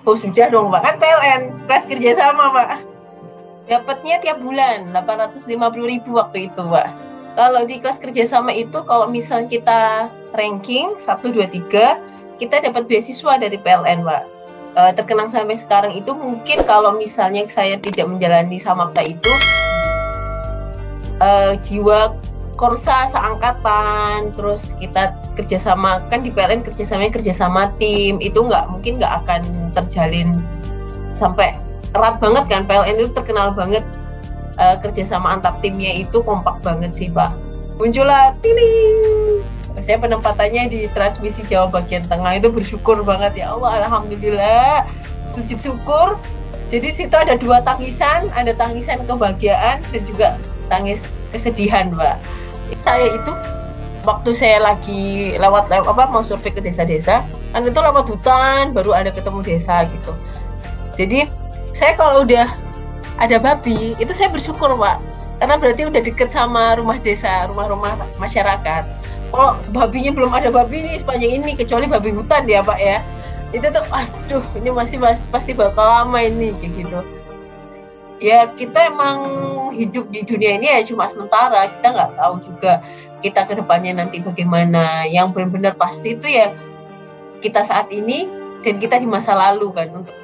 Oh sudah dong Pak, kan PLN, kelas kerjasama Pak. Dapatnya tiap bulan 850.000 waktu itu Pak. Kalau di kelas kerjasama itu kalau misal kita ranking 1, 2, 3, kita dapat beasiswa dari PLN Pak. Terkenang sampai sekarang itu mungkin kalau misalnya saya tidak menjalani Samapta itu, jiwa Korsa seangkatan, terus kita kerjasama, kan di PLN kerjasama tim, itu mungkin nggak akan terjalin sampai erat banget kan. PLN itu terkenal banget kerjasama antar timnya itu kompak banget sih Pak. Muncullah tiling, saya penempatannya di transmisi Jawa bagian tengah, itu bersyukur banget ya Allah, alhamdulillah, sujud syukur. Jadi situ ada 2 tangisan, ada tangisan kebahagiaan dan juga tangis kesedihan Pak. Saya itu waktu saya lagi mau survei ke desa-desa, kan itu lewat hutan baru ada ketemu desa gitu. Jadi saya kalau udah ada babi itu saya bersyukur Pak, karena berarti udah deket sama rumah desa, rumah-rumah masyarakat. Kalau babinya belum ada babi nih sepanjang ini, kecuali babi hutan ya Pak ya, itu tuh aduh ini pasti bakal lama ini kayak gitu. Ya kita emang hidup di dunia ini ya cuma sementara, kita nggak tahu juga kita ke depannya nanti bagaimana. Yang benar-benar pasti itu ya kita saat ini dan kita di masa lalu kan. Untuk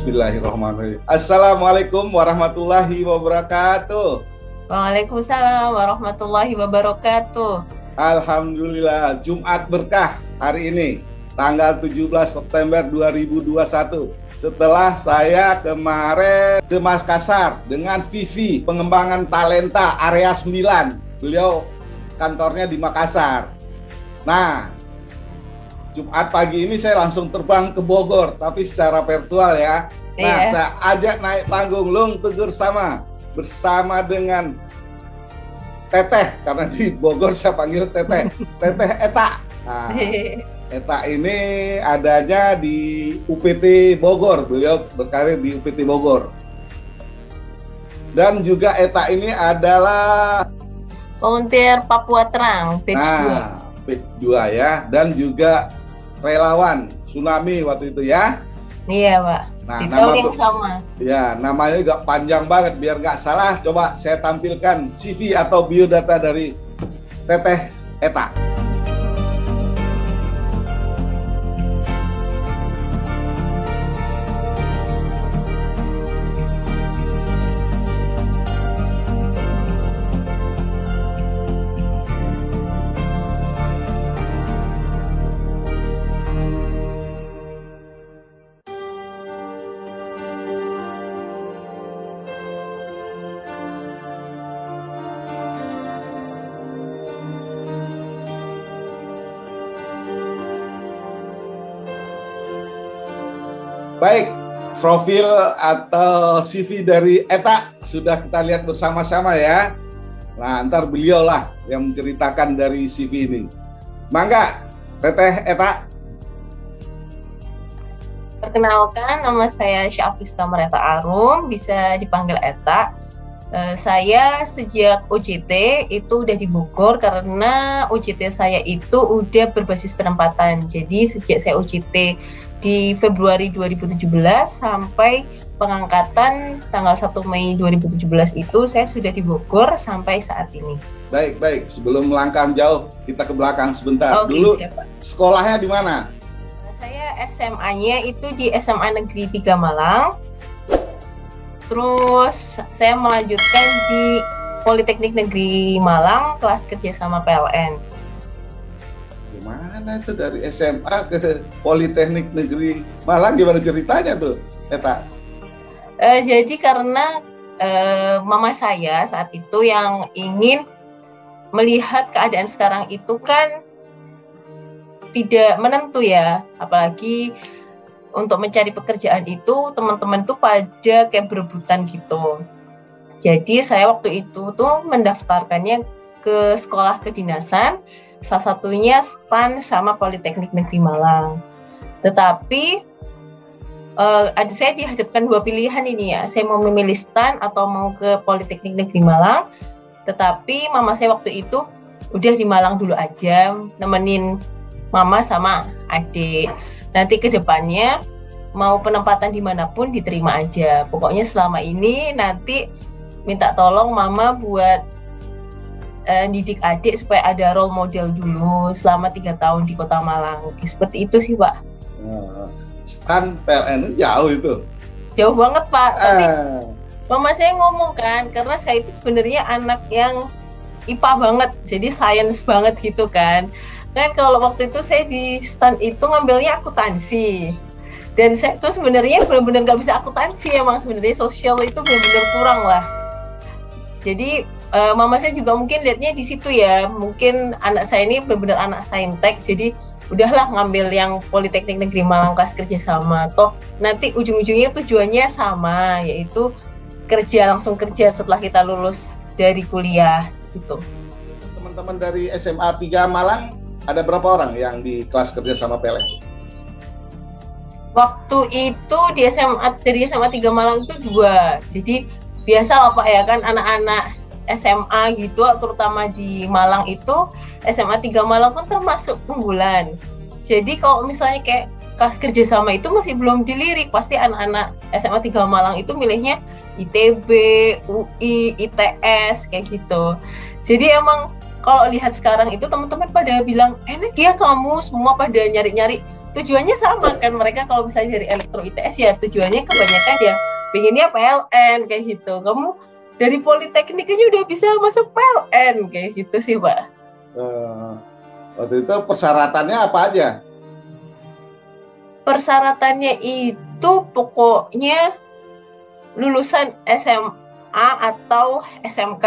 Bismillahirrahmanirrahim. Assalamualaikum warahmatullahi wabarakatuh. Waalaikumsalam warahmatullahi wabarakatuh. Alhamdulillah, Jumat berkah hari ini, tanggal 17 September 2021. Setelah saya kemarin ke Makassar dengan Vivi, pengembangan talenta area 9. Beliau kantornya di Makassar. Nah, Jumat pagi ini saya langsung terbang ke Bogor, tapi secara virtual ya. Nah, saya ajak naik panggung Lung Tegur Sama bersama dengan Teteh, karena di Bogor saya panggil Teteh, Teteh Eta. Nah, Eta ini adanya di UPT Bogor, beliau berkarir di UPT Bogor. Dan juga Eta ini adalah volunteer Papua Terang, batch 2. Batch 2 ya, dan juga relawan tsunami waktu itu ya. Iya Pak, nah, di tahun yang sama. Ya, namanya juga panjang banget, biar nggak salah coba saya tampilkan CV atau biodata dari Teteh Eta. Baik, profil atau CV dari Eta sudah kita lihat bersama-sama ya. Nah, ntar beliau lah yang menceritakan dari CV ini. Mangga, Teteh Eta. Perkenalkan, nama saya Syafista Mareta Arum, bisa dipanggil Eta. Saya sejak OJT itu udah di Bogor karena OJT saya itu udah berbasis penempatan. Jadi sejak saya OJT di Februari 2017 sampai pengangkatan tanggal 1 Mei 2017 itu saya sudah di Bogor sampai saat ini. Baik. Sebelum melangkah jauh, kita ke belakang sebentar. Oke, dulu siapa? Sekolahnya di mana? Saya SMA-nya itu di SMA Negeri 3 Malang. Terus saya melanjutkan di Politeknik Negeri Malang, kelas kerja sama PLN. Gimana itu dari SMA ke Politeknik Negeri Malang, gimana ceritanya tuh, Eta? Jadi karena mama saya saat itu yang ingin melihat keadaan sekarang itu kan tidak menentu ya, apalagi untuk mencari pekerjaan itu teman-teman tuh pada kayak berebutan gitu. Jadi saya waktu itu tuh mendaftarkannya ke sekolah kedinasan, salah satunya STAN sama Politeknik Negeri Malang. Tetapi saya dihadapkan 2 pilihan ini ya, saya mau memilih STAN atau mau ke Politeknik Negeri Malang. Tetapi mama saya waktu itu udah di Malang dulu aja, nemenin mama sama adik. Nanti ke depannya mau penempatan dimanapun diterima aja. Pokoknya selama ini nanti minta tolong mama buat didik adik supaya ada role model dulu selama 3 tahun di Kota Malang. Seperti itu sih Pak. STAN PLN jauh itu? Jauh banget Pak. Tapi mama saya ngomong kan, karena saya itu sebenarnya anak yang IPA banget, jadi science banget gitu kan. Dan kalau waktu itu saya di STAN itu ngambilnya akuntansi, dan saya tuh sebenarnya benar-benar nggak bisa akuntansi, emang sebenarnya sosial itu benar-benar kurang lah. Jadi mama saya juga mungkin lihatnya di situ ya, mungkin anak saya ini benar-benar anak saintek, jadi udahlah ngambil yang Politeknik Negeri Malang kelas kerjasama, toh nanti ujung-ujungnya tujuannya sama, yaitu langsung kerja setelah kita lulus dari kuliah gitu. Teman-teman dari SMA 3 Malang ada berapa orang yang di kelas kerja sama PLN? Waktu itu dari SMA 3 Malang itu 2. Jadi biasa lah Pak ya kan, anak-anak SMA gitu, terutama di Malang itu SMA 3 Malang kan termasuk unggulan. Jadi kalau misalnya kayak kelas kerjasama itu masih belum dilirik, pasti anak-anak SMA 3 Malang itu milihnya ITB, UI, ITS kayak gitu. Jadi emang kalau lihat sekarang itu teman-teman pada bilang enak ya kamu semua pada nyari-nyari, tujuannya sama kan, mereka kalau misalnya dari elektro ITS ya tujuannya kebanyakan ya pengennya PLN kayak gitu. Kamu dari Politeknik aja udah bisa masuk PLN kayak gitu sih Pak. Waktu itu persyaratannya apa aja? Persyaratannya itu pokoknya lulusan SMA atau SMK.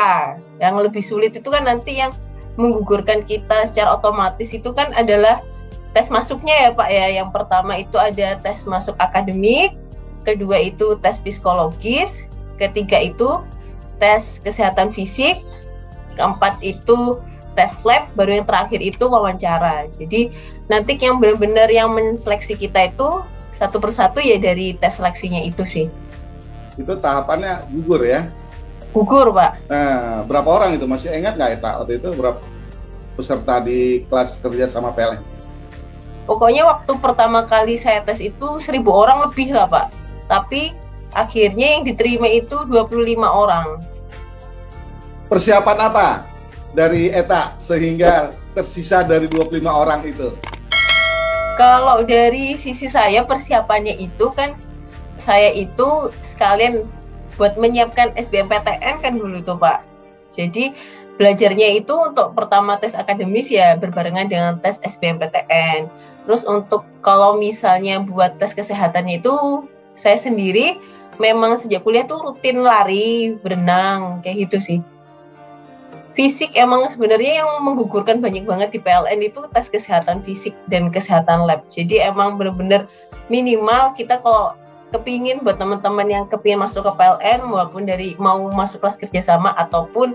Yang lebih sulit itu kan nanti yang menggugurkan kita secara otomatis itu kan adalah tes masuknya ya Pak ya. Yang pertama itu ada tes masuk akademik, kedua itu tes psikologis, ketiga itu tes kesehatan fisik, keempat itu tes lab, baru yang terakhir itu wawancara. Jadi nanti yang benar-benar yang menseleksi kita itu satu persatu ya dari tes seleksinya itu sih. Itu tahapannya gugur ya? Gugur Pak. Nah, berapa orang itu? Masih ingat nggak Eta? Waktu itu berapa peserta di kelas kerja sama PLN? Pokoknya waktu pertama kali saya tes itu 1.000 orang lebih lah Pak. Tapi akhirnya yang diterima itu 25 orang. Persiapan apa dari Eta sehingga tersisa dari 25 orang itu? Kalau dari sisi saya persiapannya itu kan saya itu sekalian buat menyiapkan SBMPTN kan dulu tuh Pak. Jadi belajarnya itu untuk pertama tes akademis ya berbarengan dengan tes SBMPTN. Terus untuk kalau misalnya buat tes kesehatannya itu saya sendiri memang sejak kuliah tuh rutin lari, berenang kayak gitu sih. Fisik emang sebenarnya yang menggugurkan banyak banget di PLN itu tes kesehatan fisik dan kesehatan lab. Jadi emang benar-benar minimal kita kalau kepingin buat teman-teman yang kepingin masuk ke PLN walaupun dari mau masuk kelas kerjasama ataupun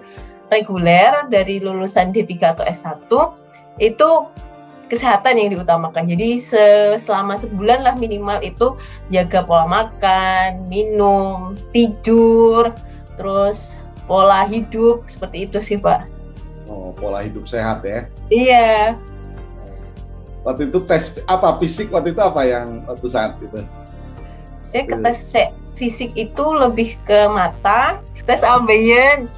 reguler dari lulusan D3 atau S1 itu kesehatan yang diutamakan. Jadi selama sebulan lah minimal itu jaga pola makan, minum, tidur, terus pola hidup seperti itu sih Pak. Oh, pola hidup sehat ya? Iya. Waktu itu tes apa fisik waktu itu apa yang waktu saat itu? Saya ke tes fisik itu lebih ke mata, tes ambien.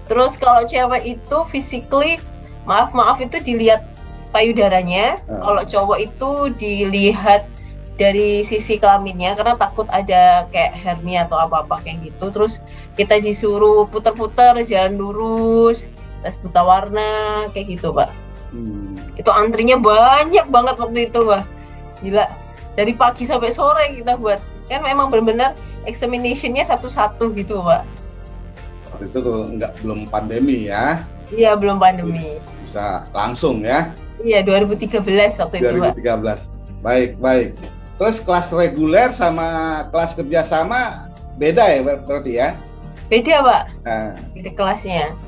Terus kalau cewek itu physically maaf itu dilihat payudaranya. Kalau cowok itu dilihat dari sisi kelaminnya karena takut ada kayak hernia atau apa-apa kayak gitu. Terus kita disuruh putar-putar jalan lurus, tes buta warna kayak gitu Pak. Itu antrinya banyak banget waktu itu Pak. Gila. Dari pagi sampai sore kita buat. Kan memang benar-benar examination-nya satu-satu gitu Pak. Waktu itu belum pandemi ya. Iya, belum pandemi. Bisa langsung ya. Iya, 2013 waktu itu, Pak. 2013. Baik, baik. Terus kelas reguler sama kelas kerjasama beda ya berarti ya? Beda, Pak. Nah, Beda kelasnya.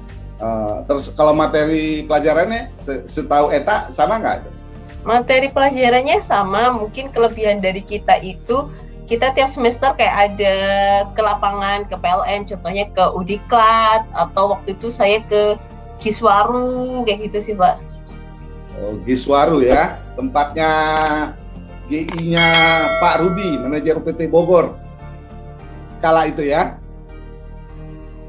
terus kalau materi pelajarannya setahu Eta sama nggak? Materi pelajarannya sama, mungkin kelebihan dari kita itu kita tiap semester kayak ada ke lapangan, ke PLN, contohnya ke Udiklat, atau waktu itu saya ke Giswaru, kayak gitu sih, Pak. Oh, Giswaru ya, tempatnya GI-nya Pak Rudi, manajer PT Bogor. Kala itu ya?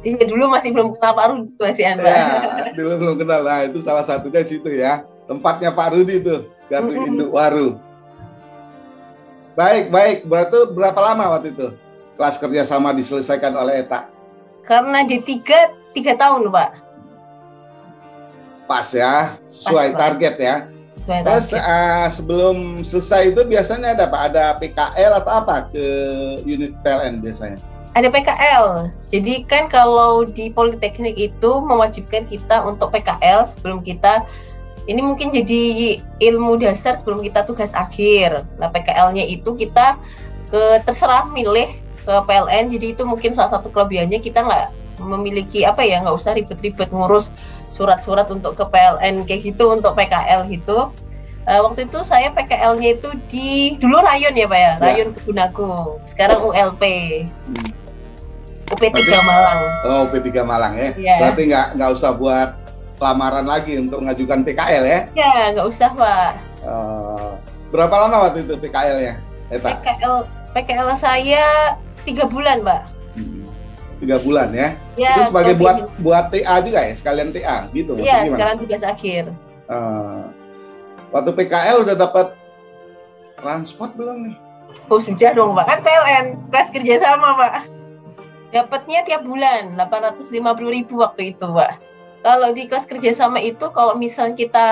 Iya, dulu masih belum kenal Pak Rudi, masih Anda. Ya, dulu belum kenal. Nah, itu salah satunya situ ya. Tempatnya Pak Rudi itu, Gardu Induk Waru. Baik, baik. Berarti berapa lama waktu itu kelas kerjasama diselesaikan oleh Eta? Karena D3, 3 tahun, Pak. Pas ya, sesuai Pas, target ya. Sesuai Terus target. sebelum selesai itu biasanya ada apa? Ada PKL atau apa ke unit PLN biasanya? Ada PKL. Jadi kan kalau di Politeknik itu mewajibkan kita untuk PKL sebelum kita, ini mungkin jadi ilmu dasar sebelum kita tugas akhir. Nah, PKL-nya itu kita terserah milih ke PLN. Jadi itu mungkin salah satu kelebihannya, kita nggak memiliki nggak usah ribet-ribet ngurus surat-surat untuk ke PLN kayak gitu untuk PKL gitu. Waktu itu saya PKL-nya itu dulu Rayon ya Pak ya, Rayon Kebunagung, sekarang ULP. UP3 Malang. Oh, UP3 Malang ya. Yeah. Berarti nggak usah buat lamaran lagi untuk mengajukan PKL ya? Ya, nggak usah Pak. Berapa lama waktu itu PKL-nya? PKL saya 3 bulan Pak. 3 bulan ya? Ya, itu sebagai buat TA juga ya? Sekalian TA gitu? Iya, sekarang tugas akhir. Waktu PKL udah dapat transport belum nih? Oh, sudah dong Pak. Kan PLN, kelas kerjasama Pak. Dapatnya tiap bulan 850.000 waktu itu, Pak. Kalau di kelas kerjasama itu, kalau misalnya kita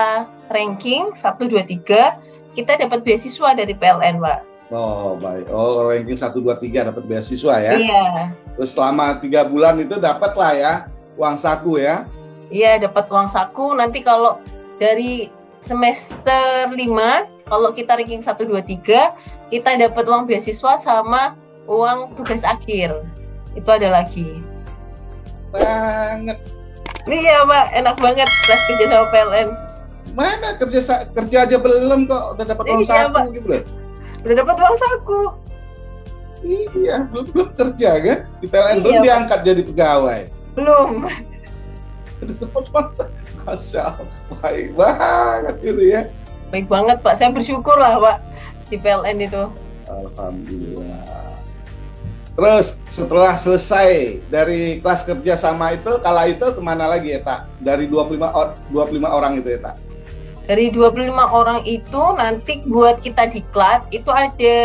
ranking 1, 2, 3, kita dapat beasiswa dari PLN, Pak. Oh, baik. Oh, ranking 1, 2, 3 dapat beasiswa ya? Iya. Terus selama 3 bulan itu dapat lah ya, uang saku ya? Iya, dapat uang saku. Nanti kalau dari semester 5, kalau kita ranking 1, 2, 3, kita dapat uang beasiswa sama uang tugas akhir. Itu ada lagi. Banget. Iya Pak, enak banget kelas kerja sama PLN. Mana kerja aja belum kok udah dapat uang saku Pak. Gitu loh. Udah dapat uang saku. Iya, belum kerja kan? Di PLN belum Pak. diangkat jadi pegawai. Belum. Udah dapat uang saku. Masya Allah, baik banget gitu ya. Baik banget Pak, saya bersyukur lah Pak di PLN itu. Alhamdulillah. Terus setelah selesai dari kelas kerja sama itu, kala itu kemana lagi ya, Tak? Dari 25 orang itu ya, Tak? Dari 25 orang itu nanti buat kita diklat, itu ada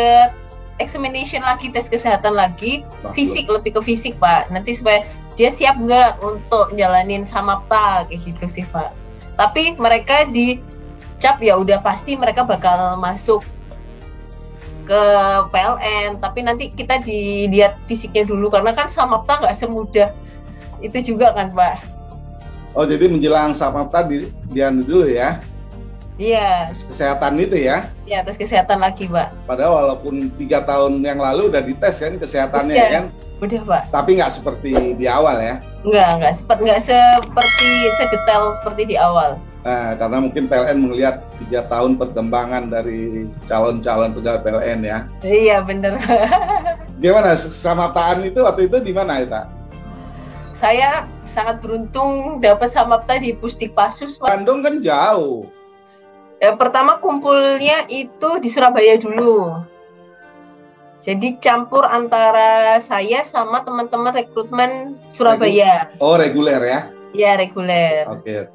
examination lagi, tes kesehatan lagi, fisik, lebih ke fisik Pak. Nanti supaya dia siap nggak untuk jalanin Samapta, kayak gitu sih Pak. Tapi mereka dicap ya udah pasti mereka bakal masuk ke PLN, tapi nanti kita dilihat fisiknya dulu karena kan Samapta nggak semudah itu juga kan Pak. Oh, jadi menjelang Samapta dianu dulu ya? Iya. Kesehatan itu ya? Iya, tes kesehatan lagi Pak. Padahal walaupun 3 tahun yang lalu udah dites kan kesehatannya udah, kan? Udah Pak. Tapi nggak seperti di awal ya? Nggak seperti sedetail seperti di awal. Nah, karena mungkin PLN melihat 3 tahun perkembangan dari calon-calon pegawai PLN ya. Iya bener. Gimana Samaptaan itu waktu itu di mana ya, Tak? Saya sangat beruntung dapat Samapta di Pusdikpasus. Bandung kan jauh. Pertama kumpulnya itu di Surabaya dulu. Jadi campur antara saya sama teman-teman rekrutmen Surabaya. Oh, reguler ya? Iya, reguler. Oke.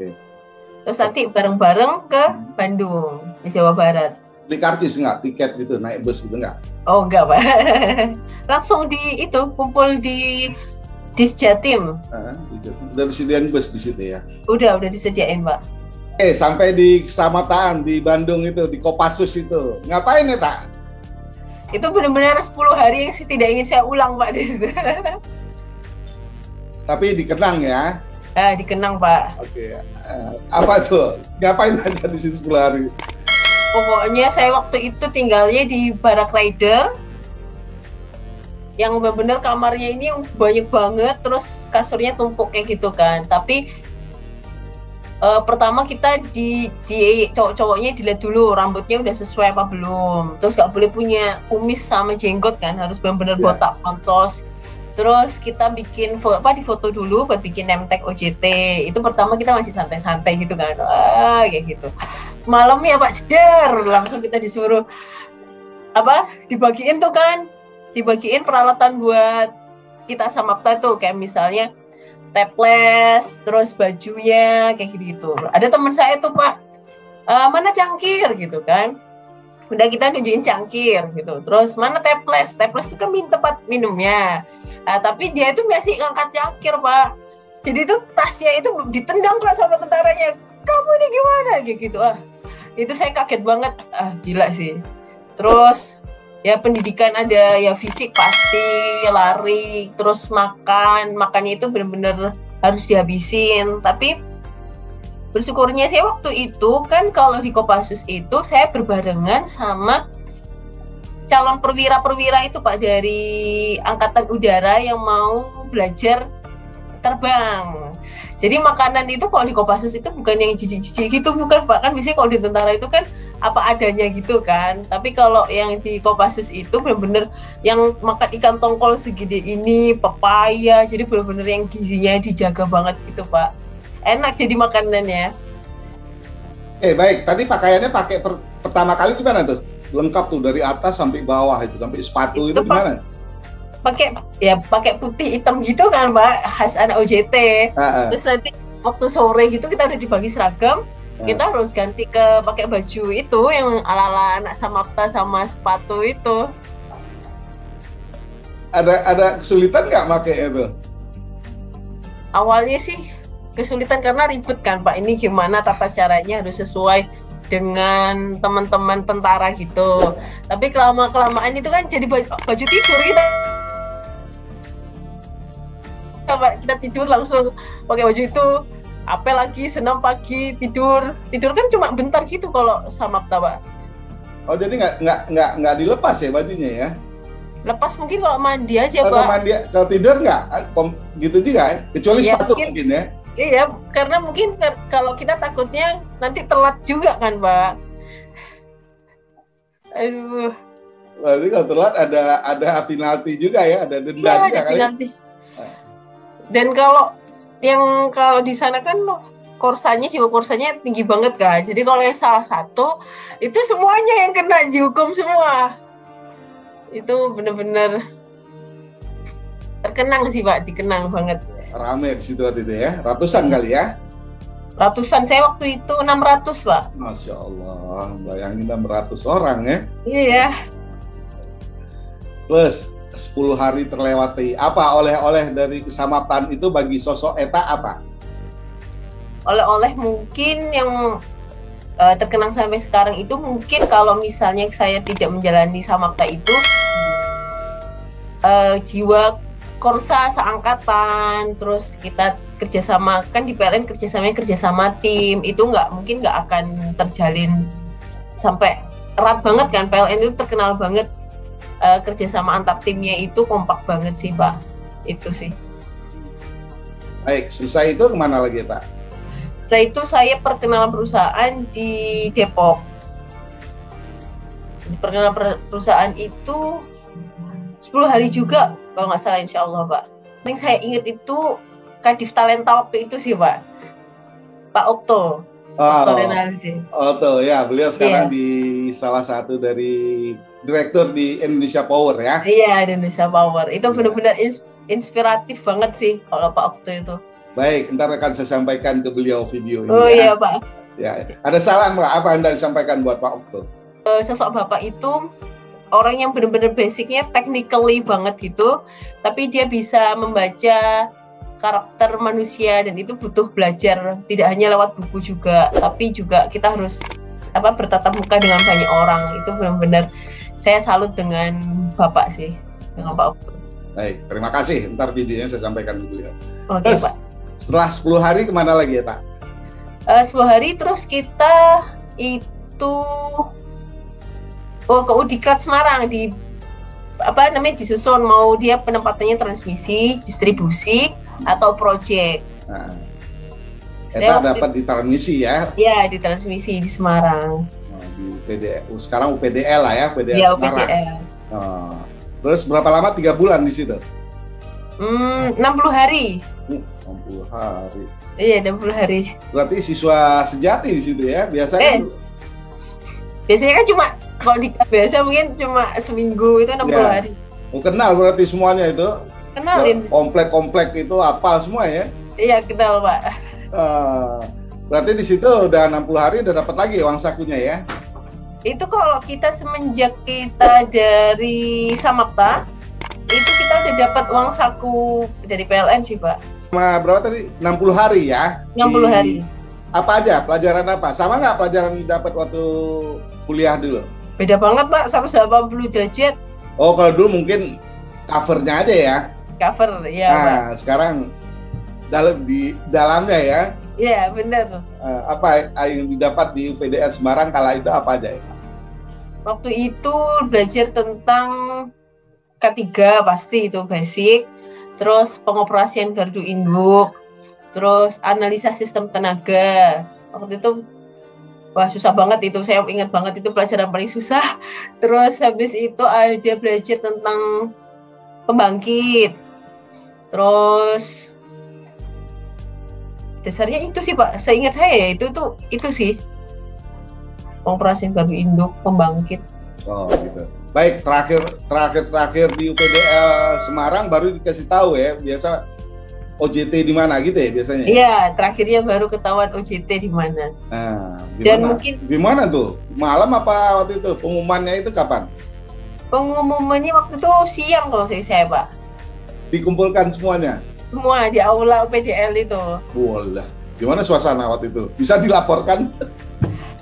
Terus nanti bareng-bareng ke Bandung, di Jawa Barat. Beli karcis nggak? Tiket gitu, naik bus gitu nggak? Oh, enggak, Pak. Langsung kumpul di Disjatim. Udah disediain bus di situ ya? Udah disediain, Pak. Sampai di Samaptaan, di Bandung itu, di Kopassus itu. Ngapain ya, Tak? Itu benar-benar 10 hari yang tidak ingin saya ulang, Pak, di situ. Tapi dikenang ya? Dikenang Pak. Oke. Apa tuh? Ngapain aja di situ 10 hari? Pokoknya saya waktu itu tinggalnya di Barak Rider, yang benar-benar kamarnya ini banyak banget, terus kasurnya tumpuk kayak gitu kan. Tapi pertama kita di cowok-cowoknya dilihat dulu rambutnya udah sesuai apa belum. Terus nggak boleh punya kumis sama jenggot kan, harus benar-benar botak pontos. Terus kita bikin difoto dulu buat bikin name tag OJT. Itu pertama kita masih santai-santai gitu kan. Kayak gitu. Malamnya Pak Jedar, langsung kita disuruh dibagiin tuh kan. Dibagiin peralatan buat kita samapta tuh, kayak misalnya teples, terus bajunya kayak gitu-gitu. Ada teman saya tuh Pak, mana cangkir gitu kan. Udah kita nunjukin cangkir gitu. Terus mana teples? Teples itu kan tempat minumnya. Tapi dia itu masih ngangkat cangkir Pak. Jadi itu tasnya itu ditendang Pak sama tentaranya. Kamu ini gimana? Gitu. Itu saya kaget banget. Gila sih. Terus ya pendidikan ada, ya fisik pasti, lari, terus makannya itu benar-benar harus dihabisin. Tapi bersyukurnya saya waktu itu kan kalau di Kopassus itu saya berbarengan sama calon perwira itu Pak, dari Angkatan Udara yang mau belajar terbang. Jadi makanan itu kalau di Kopassus itu bukan yang jijik-jijik gitu, bukan Pak. Kan biasanya kalau di tentara itu kan apa adanya gitu kan. Tapi kalau yang di Kopassus itu benar-benar yang makan ikan tongkol segede ini, pepaya, jadi benar-benar yang gizinya dijaga banget gitu Pak. Enak jadi makanannya. Baik, tadi pakaiannya pakai pertama kali gimana tuh? Lengkap tuh dari atas sampai bawah itu, sampai sepatu itu gimana? Pakai putih hitam gitu kan Pak, khas anak OJT. Terus nanti waktu sore gitu kita udah dibagi seragam, kita harus ganti pakai baju itu yang ala-ala anak samapta sama sepatu itu. Ada kesulitan nggak pakai itu? Awalnya sih kesulitan karena ribet kan Pak, ini gimana tata caranya harus sesuai dengan teman-teman tentara gitu. Tapi kelamaan itu kan jadi baju tidur kita tidur langsung pakai baju itu. Apel lagi senam pagi tidur kan cuma bentar gitu kalau samapta Pak. Oh jadi nggak dilepas ya bajunya ya? Lepas mungkin kalau mandi aja Pak. Kalau tidur nggak gitu juga, kecuali ya, sepatu mungkin ya. Iya, karena mungkin kalau kita takutnya nanti telat juga kan, Pak. Aduh. Berarti kalau telat ada penalti juga ya, ada denda ya, juga kali. Penalti. Dan kalau di sana kan jiwa korsanya tinggi banget kan. Jadi kalau yang salah satu itu semuanya yang kena dihukum semua. Itu benar-benar terkenang sih Pak, dikenang banget. Rame di situ waktu itu ya, ratusan kali ya? Ratusan, saya waktu itu 600 Pak. Masya Allah, bayangin 600 orang ya? Iya. Plus 10 hari terlewati, apa oleh-oleh dari kesamaptan itu bagi sosok Eta apa? Oleh-oleh mungkin yang terkenang sampai sekarang itu mungkin kalau misalnya saya tidak menjalani samapta itu, jiwa Korsa seangkatan, terus kita kerjasama kan di PLN kerjasama tim itu mungkin nggak akan terjalin sampai erat banget kan. PLN itu terkenal banget kerjasama antar timnya itu kompak banget sih Pak, itu sih. Baik, selesai itu kemana lagi Pak? Setelah itu saya perkenalan perusahaan di Depok. Di perkenalan perusahaan itu 10 hari juga kalau nggak salah, insya Allah Pak. Yang saya ingat itu Kadif Talenta waktu itu sih Pak, Pak Okto. Okto ya, beliau sekarang di salah satu dari direktur di Indonesia Power ya. Iya, di Indonesia Power. Itu benar-benar inspiratif banget sih kalau Pak Okto itu. Baik, ntar akan saya sampaikan ke beliau video ini. Oh iya Pak. Ya, ada salam apa Anda disampaikan buat Pak Okto? Sosok Bapak itu orang yang benar-benar basicnya technically banget gitu, tapi dia bisa membaca karakter manusia dan itu butuh belajar, tidak hanya lewat buku juga, tapi juga kita harus bertatap muka dengan banyak orang. Itu benar-benar saya salut dengan Bapak sih, dengan Pak Okto. Baik, terima kasih. Ntar videonya saya sampaikan ke beliau. Oke Pak. Setelah 10 hari kemana lagi ya, Tak? 10 hari terus kita itu ke Udiklat Semarang disusun mau dia penempatannya transmisi, distribusi atau project. Nah, kita dapat di transmisi ya? Iya, di transmisi di Semarang. Di PDL, sekarang UPDL lah ya, UPDL ya, Semarang. UPDL. Terus berapa lama? 3 bulan di situ? 60 hari. 60 hari. Iya, 60 hari. Berarti siswa sejati di situ ya? Biasanya kan cuma kalau di biasa mungkin cuma seminggu itu 60 hari. Kenal berarti semuanya itu? Kenalin. Komplek-komplek itu apa semua ya? Iya, kenal, Pak. Berarti di situ udah 60 hari udah dapat lagi uang sakunya ya? Itu kalau kita semenjak kita dari Samapta, itu kita udah dapat uang saku dari PLN sih, Pak. Berapa tadi? 60 hari ya? 60 hari. Apa aja? Pelajaran apa? Sama nggak pelajaran yang dapat waktu kuliah dulu? Beda banget, Pak. 180 derajat. Oh, kalau dulu mungkin covernya aja ya? Cover, ya, Nah, Pak. sekarang di dalamnya ya? Iya, benar. Apa yang didapat di UPDL Semarang kala itu apa aja ya? Waktu itu belajar tentang K3 pasti itu basic, terus pengoperasian gardu induk, terus analisa sistem tenaga. Waktu itu wah susah banget itu, saya ingat banget itu pelajaran paling susah. Terus habis itu ada belajar tentang pembangkit. Terus dasarnya itu sih, Pak. Seingat saya ya itu sih. Pengoperasian gardu induk, pembangkit. Oh, gitu. Baik, terakhir di UPDL Semarang baru dikasih tahu ya, biasa OJT di mana gitu ya biasanya? Iya, terakhirnya baru ketahuan OJT di mana. Nah, dan mungkin gimana tuh? Malam apa waktu itu? Pengumumannya itu kapan? Pengumumannya waktu itu siang kalau saya, Pak. Dikumpulkan semuanya? Semua di aula UPDL itu. Boleh. Gimana suasana waktu itu? Bisa dilaporkan?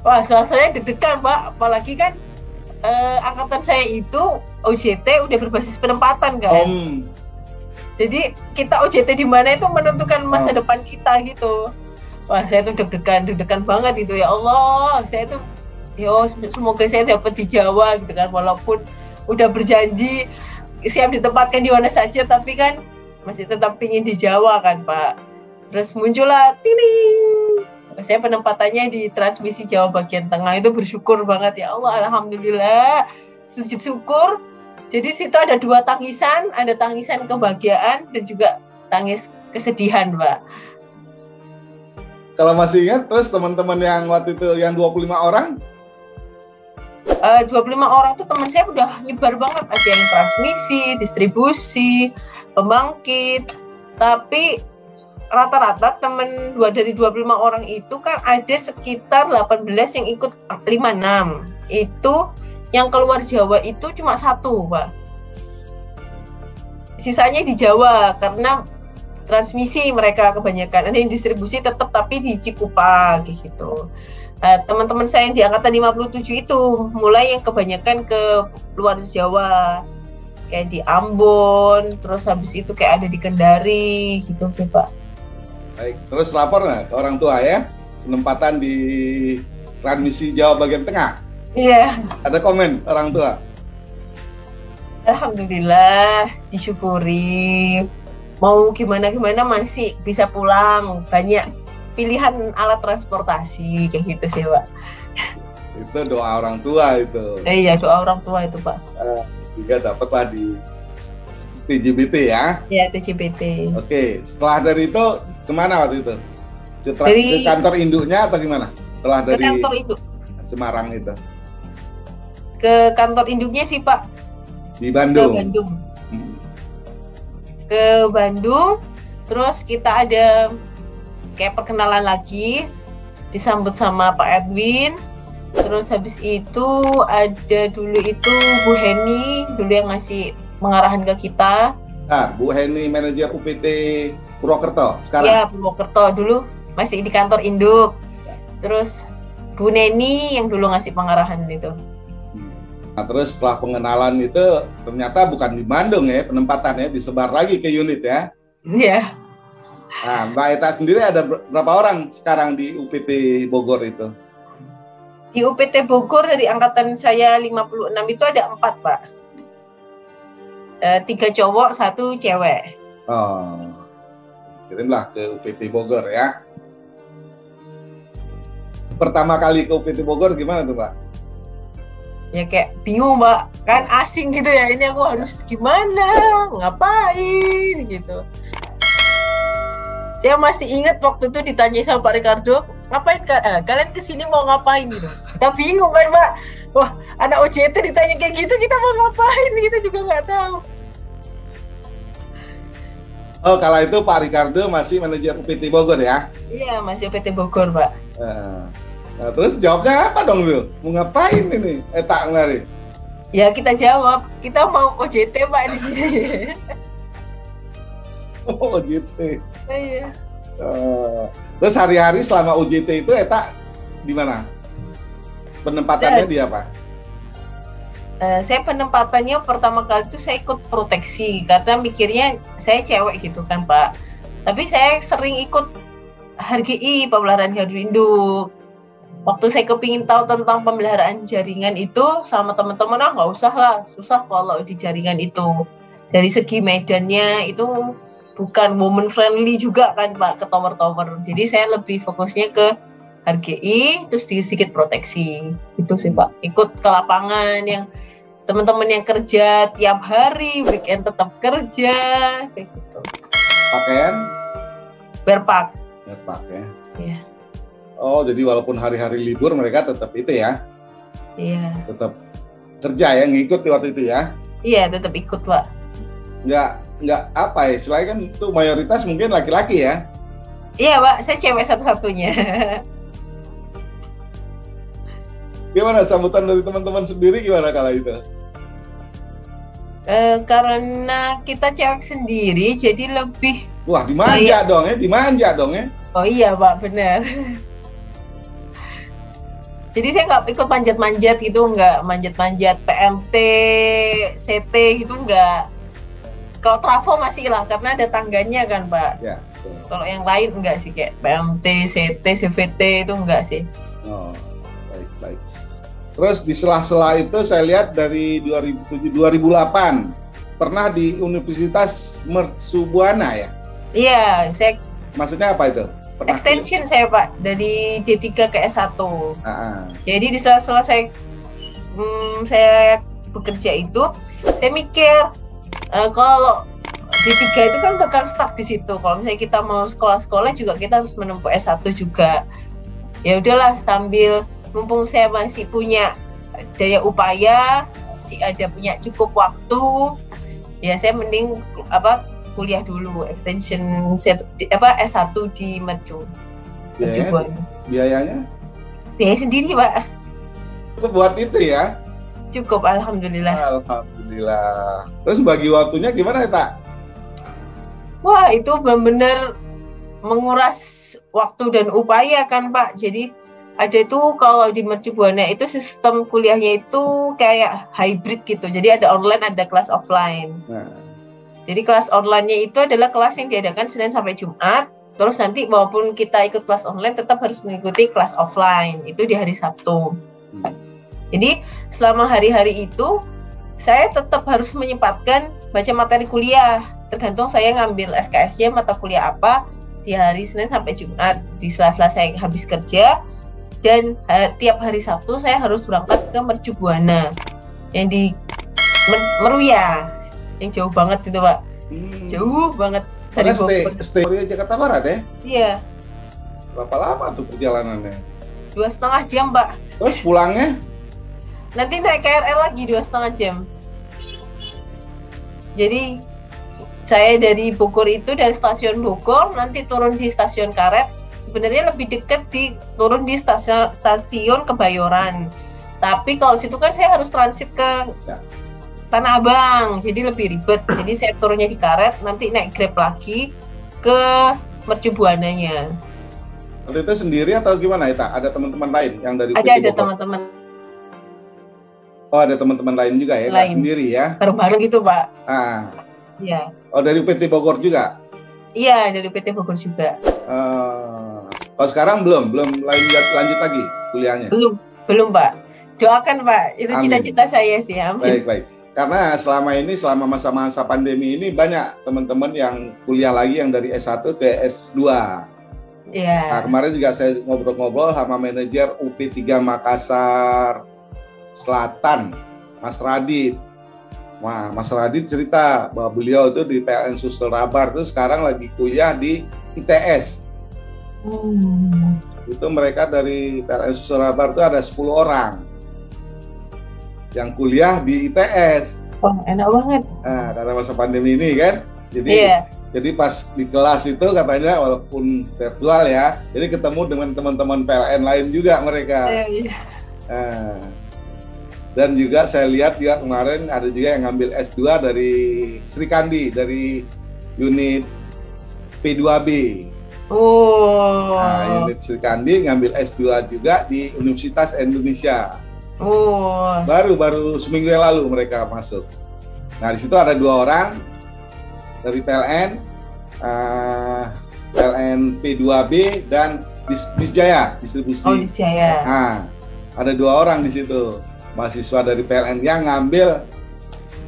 Wah, suasananya deg-degan, Pak. Apalagi kan angkatan saya itu OJT udah berbasis penempatan kan. Jadi kita OJT di mana itu menentukan masa depan kita gitu. Wah, saya tuh deg-degan banget itu, ya Allah. Saya tuh semoga saya dapat di Jawa gitu kan, walaupun udah berjanji siap ditempatkan di mana saja, tapi kan masih tetap pingin di Jawa kan, Pak. Terus muncullah tiling. Saya penempatannya di transmisi Jawa bagian tengah, itu bersyukur banget, ya Allah, alhamdulillah, sujud syukur. Jadi situ ada 2 tangisan, ada tangisan kebahagiaan dan juga tangis kesedihan, Pak. Kalau masih ingat, terus teman-teman yang waktu itu yang 25 orang? 25 orang tuh teman saya udah nyebar banget, ada yang transmisi, distribusi, pembangkit. Tapi rata-rata teman dari 25 orang itu kan ada sekitar 18 yang ikut 56. Itu yang keluar Jawa itu cuma 1, Pak. Sisanya di Jawa karena transmisi mereka kebanyakan. Ada yang distribusi tetap tapi di Cikupa gitu. Nah, teman-teman saya yang di angkatan 57 itu mulai yang kebanyakan ke luar Jawa. Kayak di Ambon, terus habis itu kayak ada di Kendari gitu sih, Pak. Baik, terus lapor nggak ke orang tua ya? Penempatan di transmisi Jawa bagian tengah? Iya. Ada komen orang tua? Alhamdulillah, disyukuri. Mau gimana-gimana masih bisa pulang. Banyak pilihan alat transportasi, kayak gitu sih, Pak. Itu doa orang tua itu. Iya, doa orang tua itu, Pak. Sehingga dapatlah di TJBT ya? Iya, TJBT. Oke, setelah dari itu kemana waktu itu? Ke kantor induknya atau gimana? Setelah dari kantor induk Semarang itu? Ke kantor induknya sih, Pak. Di Bandung? Ke Bandung. Ke Bandung, terus kita ada kayak perkenalan lagi, disambut sama Pak Edwin. Terus habis itu ada dulu itu Bu Heni dulu yang ngasih pengarahan ke kita. Nah, Bu Heni manajer UPT Purwokerto sekarang? Iya, Purwokerto dulu masih di kantor induk. Terus Bu Neni yang dulu ngasih pengarahan itu. Nah, terus setelah pengenalan itu ternyata bukan di Bandung ya penempatannya, disebar lagi ke unit ya? Iya. Nah, Mbak Eta sendiri ada berapa orang sekarang di UPT Bogor itu? Di UPT Bogor dari angkatan saya 56 itu ada 4, Pak. 3 cowok, 1 cewek. Oh, kirimlah ke UPT Bogor ya. Pertama kali ke UPT Bogor gimana tuh, Mbak? Ya kayak bingung, Mbak. Kan asing gitu ya, ini aku harus gimana, ngapain gitu. Saya masih ingat waktu itu ditanya sama Pak Ricardo, ngapain kalian kesini mau ngapain gitu. Kita bingung kan, Mbak. Wah, anak OJT ditanya kayak gitu, kita mau ngapain, kita juga nggak tahu. Oh, kala itu Pak Ricardo masih manajer UPT Bogor ya? Iya, masih UPT Bogor, Pak. Nah, terus jawabnya apa dong, Wil? Mau ngapain ini? Eta ngari. Ya kita jawab, kita mau OJT, Pak, di sini. Oh, OJT. Iya. Terus hari-hari selama OJT itu Eta di mana? Penempatannya di apa? Saya penempatannya pertama kali itu saya ikut proteksi karena mikirnya saya cewek gitu kan, Pak. Tapi saya sering ikut HRGI, pemeliharaan gardu induk. Waktu saya kepingin tahu tentang pemeliharaan jaringan itu sama teman-teman, nggak usah lah, susah kalau di jaringan itu. Dari segi medannya itu bukan woman friendly juga kan, Pak, ke tower-tower. Jadi saya lebih fokusnya ke HRGI, terus sedikit proteksi. Itu sih, Pak. Ikut ke lapangan yang teman-teman yang kerja tiap hari, weekend tetap kerja, kayak gitu. Pakaian? Berpak. Berpak ya. Iya. Oh, jadi walaupun hari-hari libur mereka tetap itu ya? Iya. Tetap kerja ya, ngikut waktu itu ya? Iya, tetap ikut, Pak. Nggak apa ya, selain kan itu mayoritas mungkin laki-laki ya? Iya, Pak, saya cewek satu-satunya. Gimana sambutan dari teman-teman sendiri gimana kala itu? Karena kita cewek sendiri, jadi lebih... Wah, dimanja dong ya, dimanja dong ya. Oh iya, Pak, benar. Jadi saya nggak ikut manjat-manjat gitu, nggak manjat-manjat PMT, CT gitu, nggak. Kalau trafo masih lah, karena ada tangganya kan, Pak. Ya. Kalau yang lain enggak sih, kayak PMT, CT, CVT itu enggak sih. Oh, baik. Terus di sela-sela itu saya lihat dari 2007-2008 pernah di Universitas Mercubuana ya? Iya, saya. Maksudnya apa itu? Pernah extension saya, Pak, dari D3 ke S1. Jadi di sela-sela saya bekerja itu, saya mikir kalau D3 itu kan bakal stuck di situ. Kalau misalnya kita mau sekolah-sekolah juga kita harus menempuh S1 juga. Ya udahlah, sambil mumpung saya masih punya daya upaya, masih ada punya cukup waktu, ya saya mending kuliah dulu extension S1 di Mercu. Biayanya? Biaya sendiri, Pak. Buat itu ya? Cukup, alhamdulillah. Alhamdulillah. Terus bagi waktunya gimana ya, Tak? Wah, itu benar-benar menguras waktu dan upaya kan, Pak. Jadi ada itu kalau di Mercubuana itu sistem kuliahnya itu kayak hybrid gitu. Jadi ada online, ada kelas offline. Jadi kelas online-nya itu adalah kelas yang diadakan Senin sampai Jumat. Terus nanti walaupun kita ikut kelas online tetap harus mengikuti kelas offline. Itu di hari Sabtu. Jadi selama hari-hari itu saya tetap harus menyempatkan baca materi kuliah. Tergantung saya ngambil SKS-nya mata kuliah apa di hari Senin sampai Jumat. Di sela-sela saya habis kerja. Dan tiap hari Sabtu saya harus berangkat ke Mercubuana yang di Meruya, yang jauh banget itu, Pak. Jauh banget dari Bogor. Stay Jakarta Barat ya? Iya. Berapa lama tuh perjalanannya? 2,5 jam, Pak. Terus pulangnya? Nanti naik KRL lagi 2,5 jam. Jadi saya dari Bogor itu, dari stasiun Bogor nanti turun di stasiun Karet. Sebenarnya lebih dekat turun di stasiun Kebayoran. Tapi kalau situ kan saya harus transit ke Tanah Abang, jadi lebih ribet. Jadi saya turunnya di Karet, nanti naik Grab lagi ke Mercubuananya. Waktu itu sendiri atau gimana ya, Ada teman-teman lain yang dari Ada teman-teman. Oh, ada teman-teman lain juga ya, nggak sendiri ya? Bareng-bareng gitu, Pak. Ah. Iya. Oh, dari UPT Bogor juga? Iya, dari PT Bogor juga. Kalau sekarang belum lanjut lagi kuliahnya? Belum Pak. Doakan Pak, itu Amin. Cita-cita saya sih. Amin. Baik. Karena selama masa-masa pandemi ini banyak teman-teman yang kuliah lagi yang dari S1 ke S2. Iya. Nah, kemarin juga saya ngobrol-ngobrol sama manajer UP3 Makassar Selatan, Mas Radit. Wah, Mas Radit cerita bahwa beliau itu di PLN Sulsel Rabar itu sekarang lagi kuliah di ITS. Itu mereka dari PLN Sulsel Rabar itu ada 10 orang yang kuliah di ITS. Oh, enak banget. Nah, karena masa pandemi ini kan, jadi pas di kelas itu katanya walaupun virtual ya, jadi ketemu dengan teman-teman PLN lain juga mereka. Nah, dan juga saya lihat juga kemarin ada juga yang ngambil S2 dari Sri Kandi, dari unit P2B. Nah, unit Sri Kandi ngambil S2 juga di Universitas Indonesia. Baru seminggu yang lalu mereka masuk. Nah, di situ ada 2 orang dari PLN, PLN P2B dan Disjaya distribusi. Disjaya. Nah, ada 2 orang di situ mahasiswa dari PLN yang ngambil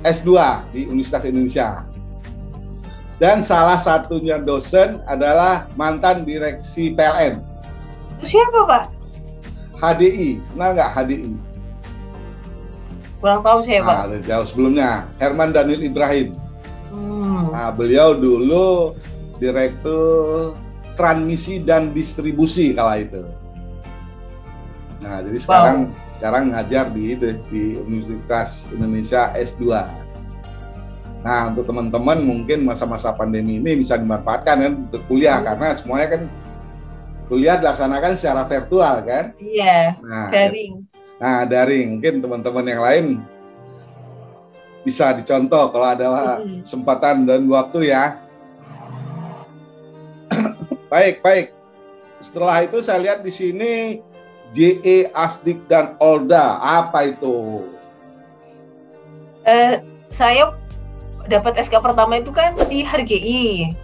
S2 di Universitas Indonesia. Dan salah satunya dosen adalah mantan direksi PLN. Siapa Pak? HDI, kenal nggak HDI? Kurang tahu saya Pak. Nah, jauh sebelumnya, Herman Daniel Ibrahim. Nah, beliau dulu direktur transmisi dan distribusi kala itu. Nah, jadi sekarang ngajar di Universitas Indonesia S2. Nah, untuk teman-teman mungkin masa-masa pandemi ini bisa dimanfaatkan kan untuk kuliah karena semuanya kan kuliah dilaksanakan secara virtual kan? Iya, daring. Nah, daring. Mungkin teman-teman yang lain bisa dicontoh kalau ada kesempatan dan waktu ya. Baik. Setelah itu saya lihat di sini JE, Asdik, dan Olda. Apa itu? Saya dapat SK pertama itu kan di HRGI.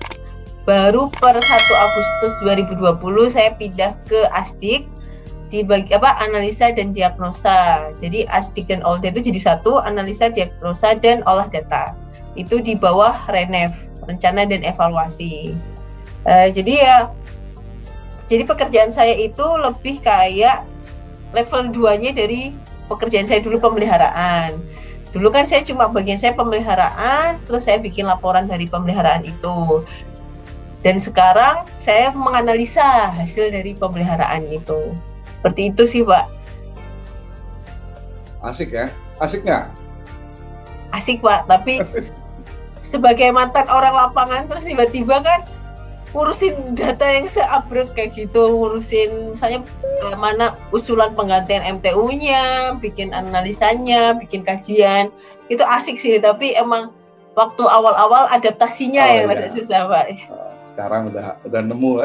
Baru per 1 Agustus 2020 saya pindah ke Asdik di analisa dan diagnosa. Jadi Asdik dan Olda itu jadi satu, analisa, diagnosa, dan olah data. Itu di bawah RENEV, rencana dan evaluasi. Jadi pekerjaan saya itu lebih kayak level 2-nya dari pekerjaan saya dulu pemeliharaan. Dulu kan saya cuma bagian saya pemeliharaan, terus saya bikin laporan dari pemeliharaan itu. Dan sekarang saya menganalisa hasil dari pemeliharaan itu. Seperti itu sih, Pak. Asik ya? Asik nggak? Asik, Pak. Tapi sebagai mantan orang lapangan, terus tiba-tiba kan ngurusin data yang seabrek kayak gitu, ngurusin misalnya mana usulan penggantian MTU-nya, bikin analisanya, bikin kajian, itu asik sih, tapi emang waktu awal-awal adaptasinya yang agak susah Pak. Sekarang udah nemu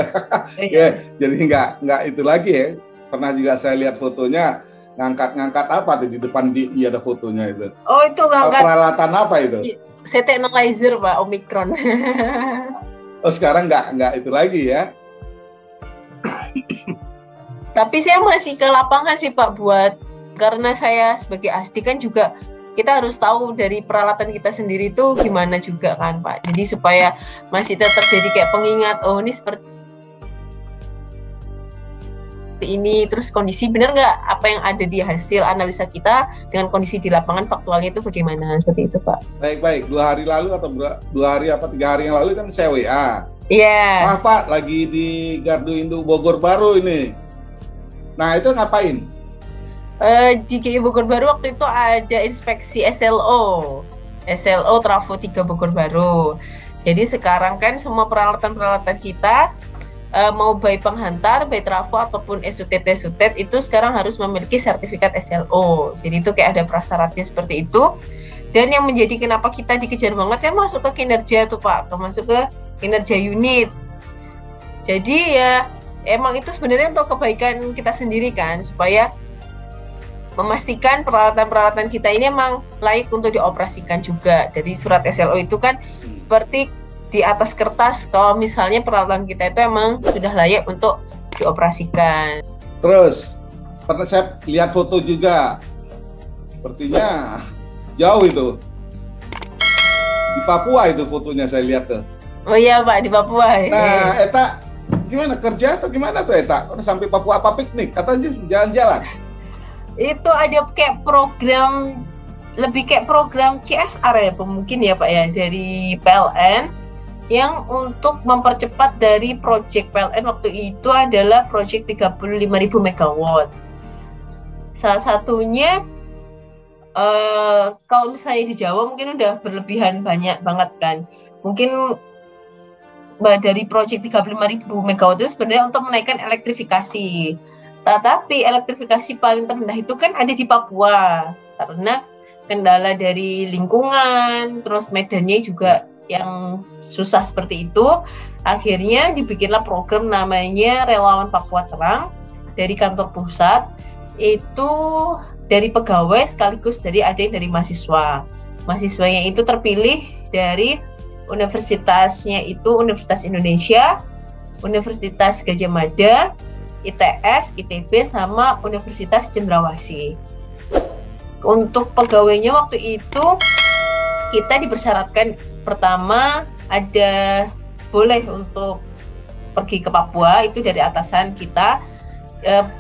ya, jadi nggak itu lagi ya. Pernah juga saya lihat fotonya ngangkat apa tuh di depan DI ada fotonya itu. Oh itu ngangkat. Peralatan apa itu? CT analyzer Pak, Omicron. Oh sekarang nggak itu lagi ya? Tapi saya masih ke lapangan sih Pak karena saya sebagai ASDI kan juga kita harus tahu dari peralatan kita sendiri itu gimana juga kan Pak. Jadi supaya masih tetap jadi kayak pengingat, oh ini seperti ini, terus kondisi benar nggak apa yang ada di hasil analisa kita dengan kondisi di lapangan faktualnya itu bagaimana, seperti itu Pak. Baik, 2 hari lalu atau 2 hari 3 hari yang lalu kan saya WA. Iya. Maaf Pak, lagi di Gardu Induk Bogor Baru ini. Nah itu ngapain? Di GI Bogor Baru waktu itu ada inspeksi SLO Trafo 3 Bogor Baru. Jadi sekarang kan semua peralatan-peralatan kita mau baik penghantar, baik trafo ataupun SUTT itu sekarang harus memiliki sertifikat SLO. Jadi itu kayak ada prasyaratnya seperti itu. Dan yang menjadi kenapa kita dikejar banget kan masuk ke kinerja tuh Pak, masuk ke kinerja unit. Jadi ya emang itu sebenarnya untuk kebaikan kita sendiri kan, supaya memastikan peralatan-peralatan kita ini emang layak untuk dioperasikan juga. Dari surat SLO itu kan seperti di atas kertas kalau misalnya peralatan kita itu emang sudah layak untuk dioperasikan. Terus pernah saya lihat foto juga, sepertinya jauh itu di Papua itu fotonya saya lihat tuh. Oh iya Pak, di Papua. Nah, Eta gimana kerja atau gimana tuh Eta? Sampai Papua apa piknik? Katanya jalan-jalan. Itu ada kayak program, lebih kayak program CSR ya mungkin ya Pak ya, dari PLN yang untuk mempercepat dari proyek PLN waktu itu adalah proyek 35.000 megawatt. Salah satunya kalau misalnya di Jawa mungkin udah berlebihan banyak banget kan. Mungkin dari proyek 35.000 megawatt itu sebenarnya untuk menaikkan elektrifikasi. Tetapi elektrifikasi paling terendah itu kan ada di Papua. Karena kendala dari lingkungan, terus medannya juga yang susah seperti itu. Akhirnya dibikinlah program namanya Relawan Papua Terang dari kantor pusat. Itu dari pegawai sekaligus ada yang dari mahasiswa. Mahasiswanya itu terpilih dari universitasnya itu Universitas Indonesia, Universitas Gadjah Mada, ITS, ITB, sama Universitas Cendrawasih. Untuk pegawainya waktu itu kita dipersyaratkan pertama ada boleh untuk pergi ke Papua itu dari atasan kita,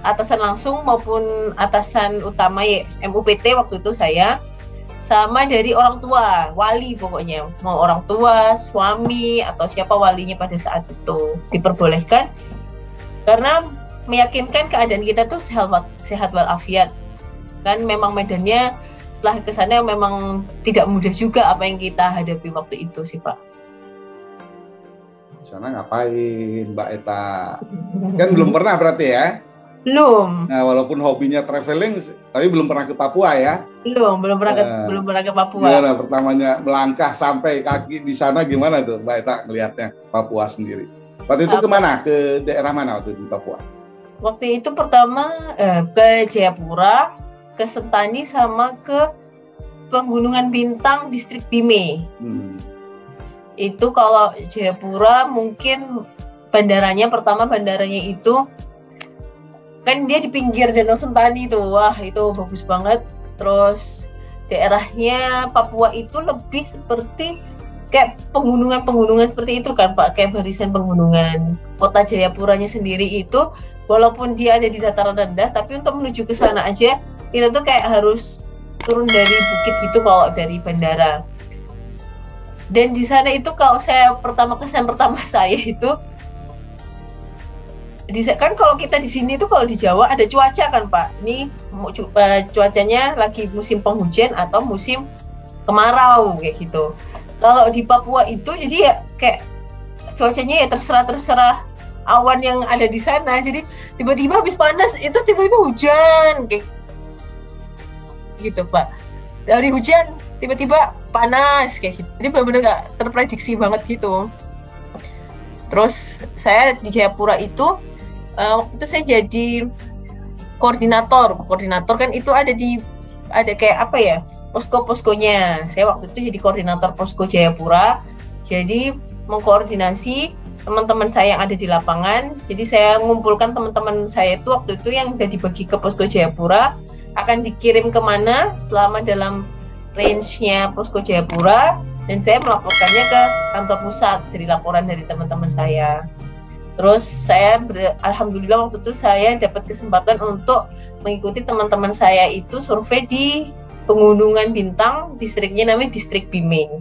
atasan langsung maupun atasan utama ya, MUPT waktu itu saya, sama dari orang tua, wali pokoknya, mau orang tua, suami, atau siapa walinya pada saat itu diperbolehkan, karena meyakinkan keadaan kita tuh sehat walafiat. Kan memang medannya setelah ke sana memang tidak mudah juga apa yang kita hadapi waktu itu sih Pak. Di sana ngapain Mbak Eta? Kan belum pernah berarti ya? Belum. Nah, walaupun hobinya traveling, tapi belum pernah ke Papua ya? Belum pernah ke Papua. Gimana pertamanya melangkah sampai kaki di sana gimana tuh Mbak Eta ngelihatnya Papua sendiri? Waktu itu kemana? Ke daerah mana waktu di Papua? Waktu itu pertama ke Jayapura, ke Sentani, sama ke Pegunungan Bintang, distrik Bime. Itu kalau Jayapura mungkin bandaranya itu kan dia di pinggir Danau Sentani tuh, wah itu bagus banget. Terus daerahnya Papua itu lebih seperti kayak pegunungan seperti itu kan Pak, kayak barisan pegunungan. Kota Jayapuranya sendiri itu walaupun dia ada di dataran rendah, tapi untuk menuju ke sana aja kita tuh kayak harus turun dari bukit gitu kalau dari bandara. Dan di sana itu kalau kesan pertama saya itu kan kalau kita di sini tuh kalau di Jawa ada cuaca kan Pak. Ini cuacanya lagi musim penghujan atau musim kemarau kayak gitu. Kalau di Papua itu jadi ya kayak cuacanya ya terserah awan yang ada di sana. Jadi tiba-tiba habis panas itu tiba-tiba hujan kayak gitu Pak. Dari hujan tiba-tiba panas kayak gitu. Jadi benar-benar nggak terprediksi banget gitu. Terus saya di Jayapura itu waktu itu saya jadi koordinator kan itu ada kayak apa ya, posko-poskonya. Saya waktu itu jadi koordinator posko Jayapura, jadi mengkoordinasi teman-teman saya yang ada di lapangan. Jadi saya mengumpulkan teman-teman saya itu waktu itu yang sudah dibagi ke posko Jayapura akan dikirim kemana selama dalam range-nya posko Jayapura, dan saya melaporkannya ke kantor pusat dari laporan dari teman-teman saya. Terus saya alhamdulillah waktu itu saya dapat kesempatan untuk mengikuti teman-teman saya itu survei di Pegunungan Bintang, distriknya namanya distrik Bime.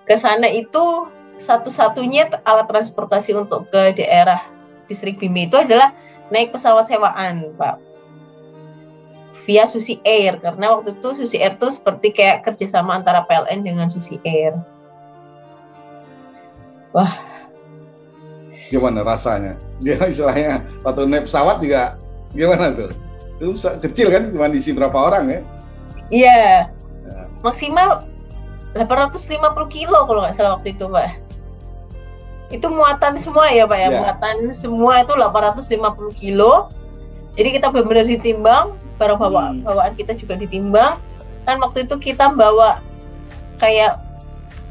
Ke sana itu satu-satunya alat transportasi untuk ke daerah distrik Bime itu adalah naik pesawat sewaan, Pak, via Susi Air, karena waktu itu Susi Air itu seperti kayak kerjasama antara PLN dengan Susi Air. Wah, gimana rasanya? Dia istilahnya waktu naik pesawat juga gimana tuh? Itu kecil kan, cuma diisi berapa orang ya? Iya, maksimal 850 kilo kalau nggak salah waktu itu Pak. Itu muatan semua ya Pak ya, muatan semua itu 850 kilo. Jadi kita benar-benar ditimbang, barang bawaan kita juga ditimbang. Kan waktu itu kita bawa kayak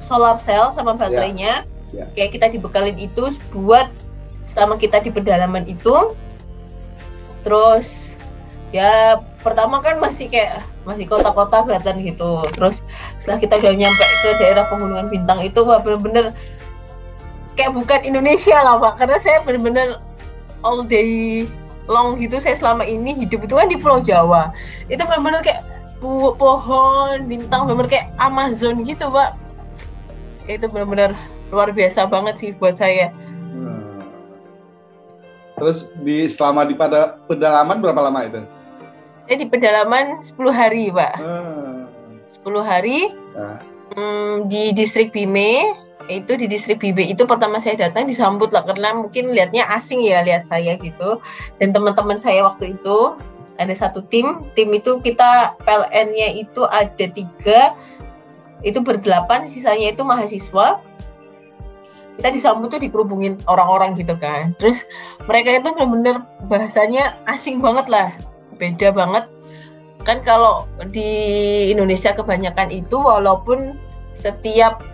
solar cell sama baterainya. Kayak kita dibekalin itu buat sama kita di pedalaman itu. Terus ya pertama kan masih kota-kota kelihatan gitu. Terus setelah kita udah nyampe ke daerah pegunungan Bintang itu, wah bener-bener kayak bukan Indonesia lah Pak, karena saya bener-bener all day long gitu, saya selama ini hidup itu kan di Pulau Jawa. Itu bener-bener kayak pohon, bintang, bener-bener kayak Amazon gitu Pak. Itu bener-bener luar biasa banget sih buat saya. Terus selama di pedalaman berapa lama itu? Saya di pedalaman 10 hari Pak. 10 hari di distrik Bime. Itu di distrik Bime itu pertama saya datang disambut lah, karena mungkin lihatnya asing ya, lihat saya gitu. Dan teman-teman saya waktu itu ada satu tim itu kita PLN-nya itu ada 3, itu ber-8, sisanya itu mahasiswa. Kita disambut tuh dikerubungin orang-orang gitu kan. Terus mereka itu benar-benar bahasanya asing banget lah, beda banget. Kan kalau di Indonesia kebanyakan itu walaupun setiap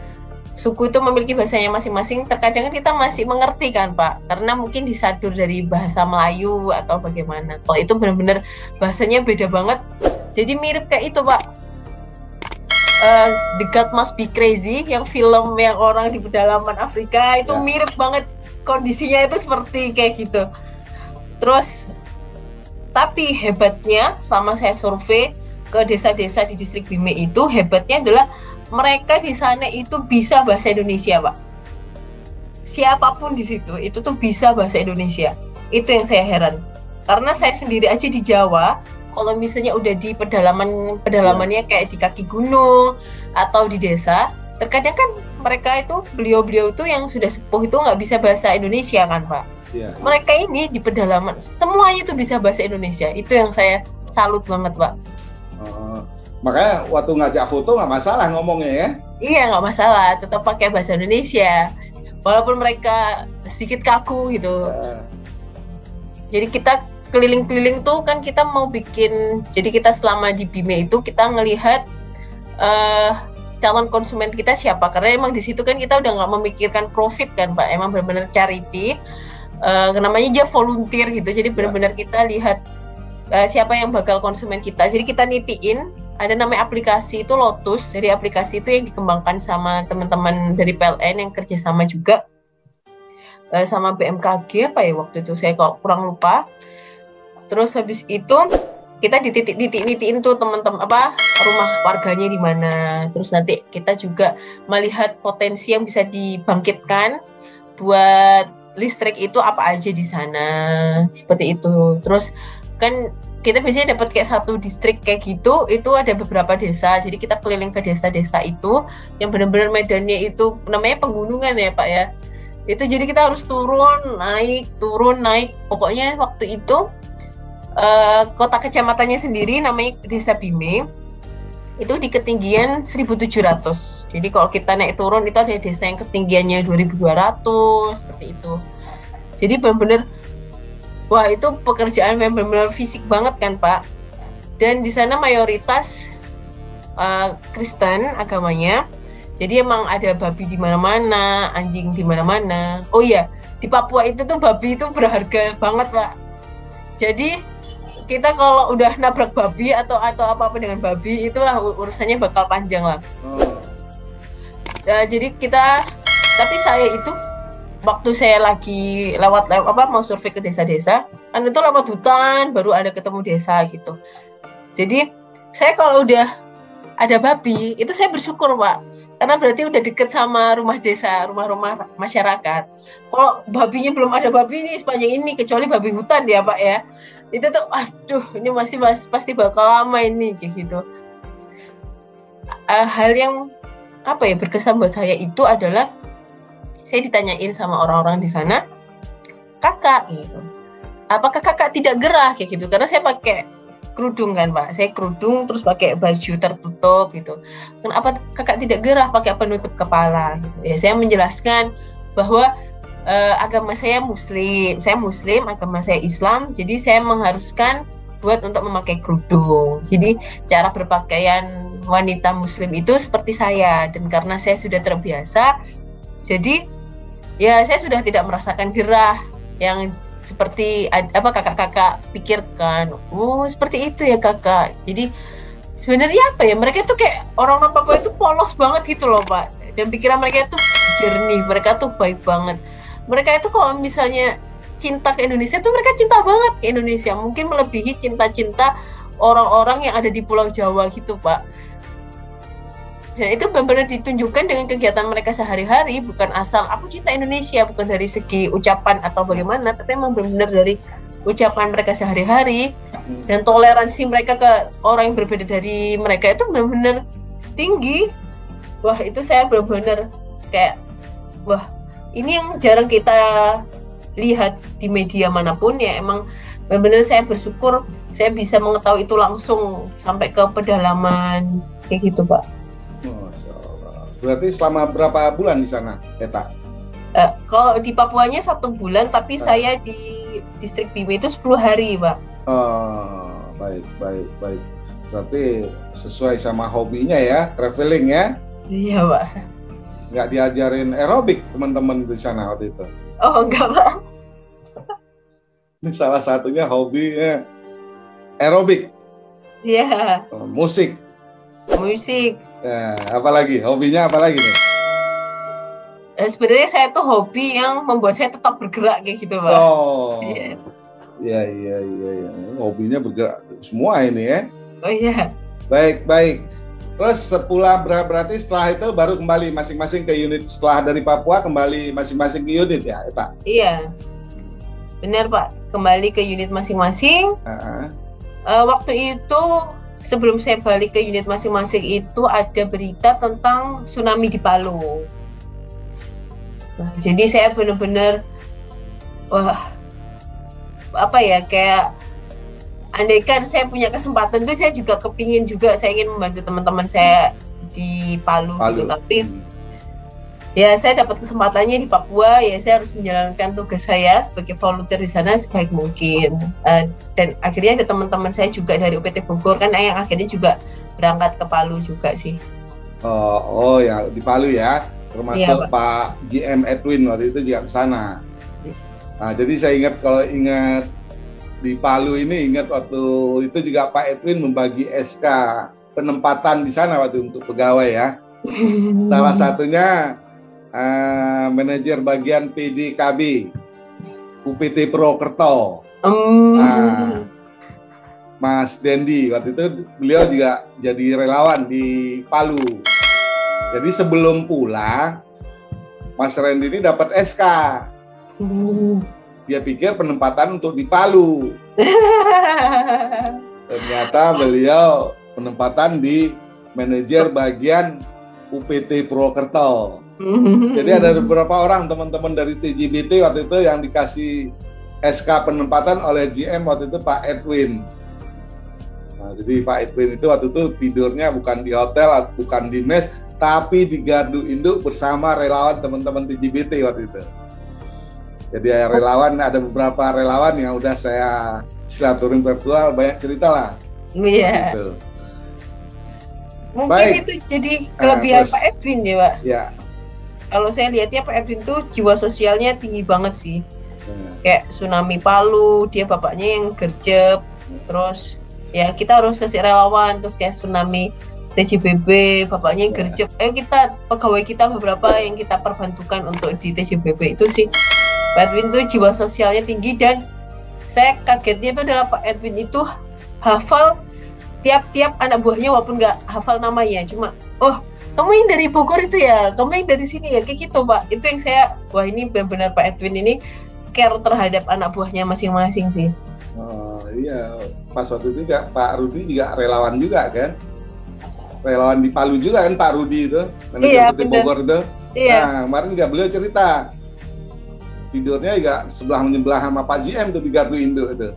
suku itu memiliki bahasanya masing-masing, terkadang kita masih mengerti kan Pak, karena mungkin disadur dari bahasa Melayu atau bagaimana. Kalau itu benar-benar bahasanya beda banget, jadi mirip kayak itu Pak. The God Must Be Crazy, yang film yang orang di pedalaman Afrika itu mirip banget kondisinya, itu seperti kayak gitu. Terus tapi hebatnya selama saya survei ke desa-desa di distrik Bime itu, hebatnya adalah mereka di sana itu bisa bahasa Indonesia, Pak. Siapapun di situ, itu tuh bisa bahasa Indonesia. Itu yang saya heran. Karena saya sendiri aja di Jawa, kalau misalnya udah di pedalamannya kayak di kaki gunung atau di desa, terkadang kan mereka itu, beliau-beliau itu yang sudah sepuh itu nggak bisa bahasa Indonesia kan, Pak. Mereka ini di pedalaman, semuanya itu bisa bahasa Indonesia. Itu yang saya salut banget, Pak. Makanya waktu ngajak foto nggak masalah ngomongnya ya? Iya, nggak masalah, tetap pakai bahasa Indonesia walaupun mereka sedikit kaku gitu. Jadi kita keliling-keliling tuh kan kita mau bikin, jadi kita selama di Bime itu kita ngelihat calon konsumen kita siapa, karena emang di situ kan kita udah nggak memikirkan profit kan Pak, emang benar-benar charity, namanya aja volunteer gitu. Jadi benar-benar kita lihat siapa yang bakal konsumen kita. Jadi kita nitiin, ada namanya aplikasi itu Lotus. Jadi aplikasi itu yang dikembangkan sama teman-teman dari PLN yang kerjasama juga sama BMKG apa ya waktu itu, saya kok kurang lupa. Terus habis itu kita dititik-titik-titiin tuh teman-teman rumah warganya di mana. Terus nanti kita juga melihat potensi yang bisa dibangkitkan buat listrik itu apa aja di sana, seperti itu. Terus kan kita biasanya dapat kayak satu distrik kayak gitu, itu ada beberapa desa. Jadi kita keliling ke desa-desa itu yang benar-benar medannya itu namanya penggunungan ya Pak ya. Itu jadi kita harus turun naik. Pokoknya waktu itu kota kecamatannya sendiri namanya Desa Bime. Itu di ketinggian 1.700. Jadi kalau kita naik turun itu ada desa yang ketinggiannya 2.200 seperti itu. Jadi benar-benar wah, itu pekerjaan yang benar-benar fisik banget kan Pak. Dan di sana mayoritas Kristen agamanya. Jadi emang ada babi di mana-mana, anjing di mana-mana. Oh iya, di Papua itu tuh babi itu berharga banget Pak. Jadi kita kalau udah nabrak babi atau apa-apa dengan babi, itu urusannya bakal panjang lah. Jadi tapi saya itu waktu saya lagi mau survei ke desa-desa, kan itu lewat hutan baru ada ketemu desa gitu. Jadi saya kalau udah ada babi itu saya bersyukur Pak, karena berarti udah deket sama rumah desa, rumah-rumah masyarakat. Kalau babinya belum ada babi ini sepanjang ini, kecuali babi hutan ya Pak ya, itu tuh aduh ini pasti bakal lama ini kayak gitu. Hal yang berkesan buat saya itu adalah saya ditanyain sama orang-orang di sana, kakak gitu, apakah kakak tidak gerah kayak gitu, karena saya pakai kerudung kan Pak, saya kerudung terus pakai baju tertutup gitu. Kenapa kakak tidak gerah pakai penutup kepala gitu? Ya saya menjelaskan bahwa agama saya Muslim, agama saya Islam, jadi saya mengharuskan untuk memakai kerudung. Jadi cara berpakaian wanita muslim itu seperti saya, dan karena saya sudah terbiasa, jadi ya saya sudah tidak merasakan gerah yang seperti apa kakak-kakak pikirkan. Oh, seperti itu ya kakak. Jadi sebenarnya apa ya, mereka tuh kayak orang-orang Papua itu polos banget gitu loh Pak, dan pikiran mereka itu jernih, mereka tuh baik banget. Mereka itu kalau misalnya cinta ke Indonesia tuh mereka cinta banget ke Indonesia, mungkin melebihi cinta-cinta orang-orang yang ada di Pulau Jawa gitu Pak. Dan itu benar-benar ditunjukkan dengan kegiatan mereka sehari-hari, bukan asal aku cinta Indonesia, bukan dari segi ucapan atau bagaimana, tapi memang benar-benar dari ucapan mereka sehari-hari, dan toleransi mereka ke orang yang berbeda dari mereka itu benar-benar tinggi. Wah, itu saya benar-benar kayak, wah, ini yang jarang kita lihat di media manapun ya. Emang benar-benar saya bersyukur saya bisa mengetahui itu langsung sampai ke pedalaman kayak gitu Pak. Masya Allah. Berarti selama berapa bulan di sana, Eta? Kalau di Papuanya 1 bulan, tapi saya di distrik Bime itu 10 hari Pak. Baik. Berarti sesuai sama hobinya ya, traveling ya? Iya Pak. Nggak diajarin aerobik teman-teman di sana waktu itu? Oh enggak Pak. Ini salah satunya hobinya aerobik. Iya. Musik. Ya, apalagi hobinya apalagi nih? Sebenarnya saya tuh hobi yang membuat saya tetap bergerak kayak gitu Pak. Iya. Hobinya bergerak semua ini ya. Oh iya. Baik. Terus sepulang berarti setelah itu baru kembali masing-masing ke unit, setelah dari Papua kembali masing-masing ke unit ya, Eta? Iya. Benar Pak, kembali ke unit masing-masing. Waktu itu sebelum saya balik ke unit masing-masing itu ada berita tentang tsunami di Palu. Nah, jadi saya benar-benar kayak andaikan saya punya kesempatan itu saya juga kepingin juga, saya ingin membantu teman-teman saya di Palu. Gitu. Tapi ya saya dapat kesempatannya di Papua, ya saya harus menjalankan tugas saya sebagai volunteer di sana sebaik mungkin. Dan akhirnya ada teman-teman saya juga dari UPT Bogor kan yang akhirnya juga berangkat ke Palu juga sih. Oh ya, di Palu ya, termasuk ya, Pak GM Edwin waktu itu juga ke sana. Nah, jadi saya ingat di Palu ini, ingat waktu itu juga Pak Edwin membagi SK penempatan di sana waktu untuk pegawai ya. Salah satunya manajer bagian PDKB UPT Purwokerto, Mas Dendi. Waktu itu beliau juga jadi relawan di Palu. Jadi sebelum pulang, Mas Randy ini dapat SK. Dia pikir penempatan untuk di Palu. Ternyata beliau penempatan di manajer bagian UPT Purwokerto. Jadi ada beberapa orang teman-teman dari TJBT waktu itu yang dikasih SK penempatan oleh GM waktu itu Pak Edwin. Nah, jadi Pak Edwin itu waktu itu tidurnya bukan di hotel, bukan di mes, tapi di gardu induk bersama relawan teman-teman TJBT waktu itu. Jadi ada beberapa relawan yang udah saya silaturahmi virtual, banyak cerita lah. Iya. Gitu. Mungkin baik. Itu jadi kelebihan Pak Edwin ya Pak. Ya. Kalau saya lihatnya Pak Edwin tuh jiwa sosialnya tinggi banget sih. Kayak tsunami Palu, dia bapaknya yang gercep, terus ya kita harus kasih relawan, terus kayak tsunami TJBB, bapaknya yang gercep. Ayo kita, pegawai kita beberapa yang kita perbantukan untuk di TJBB itu sih. Pak Edwin tuh jiwa sosialnya tinggi, dan saya kagetnya itu adalah Pak Edwin itu hafal tiap-tiap anak buahnya walaupun nggak hafal namanya, cuma kamu yang dari Bogor itu ya, kamu yang dari sini ya, kayak gitu Pak. Itu yang saya, wah ini benar-benar Pak Edwin ini care terhadap anak buahnya masing-masing sih. Iya, pas waktu itu juga Pak Rudi juga relawan juga kan, relawan di Palu juga kan Pak Rudi itu, manajer UPT Bogor itu. Iya. Nah kemarin juga beliau cerita tidurnya juga sebelah sama Pak GM tuh di gardu induk itu.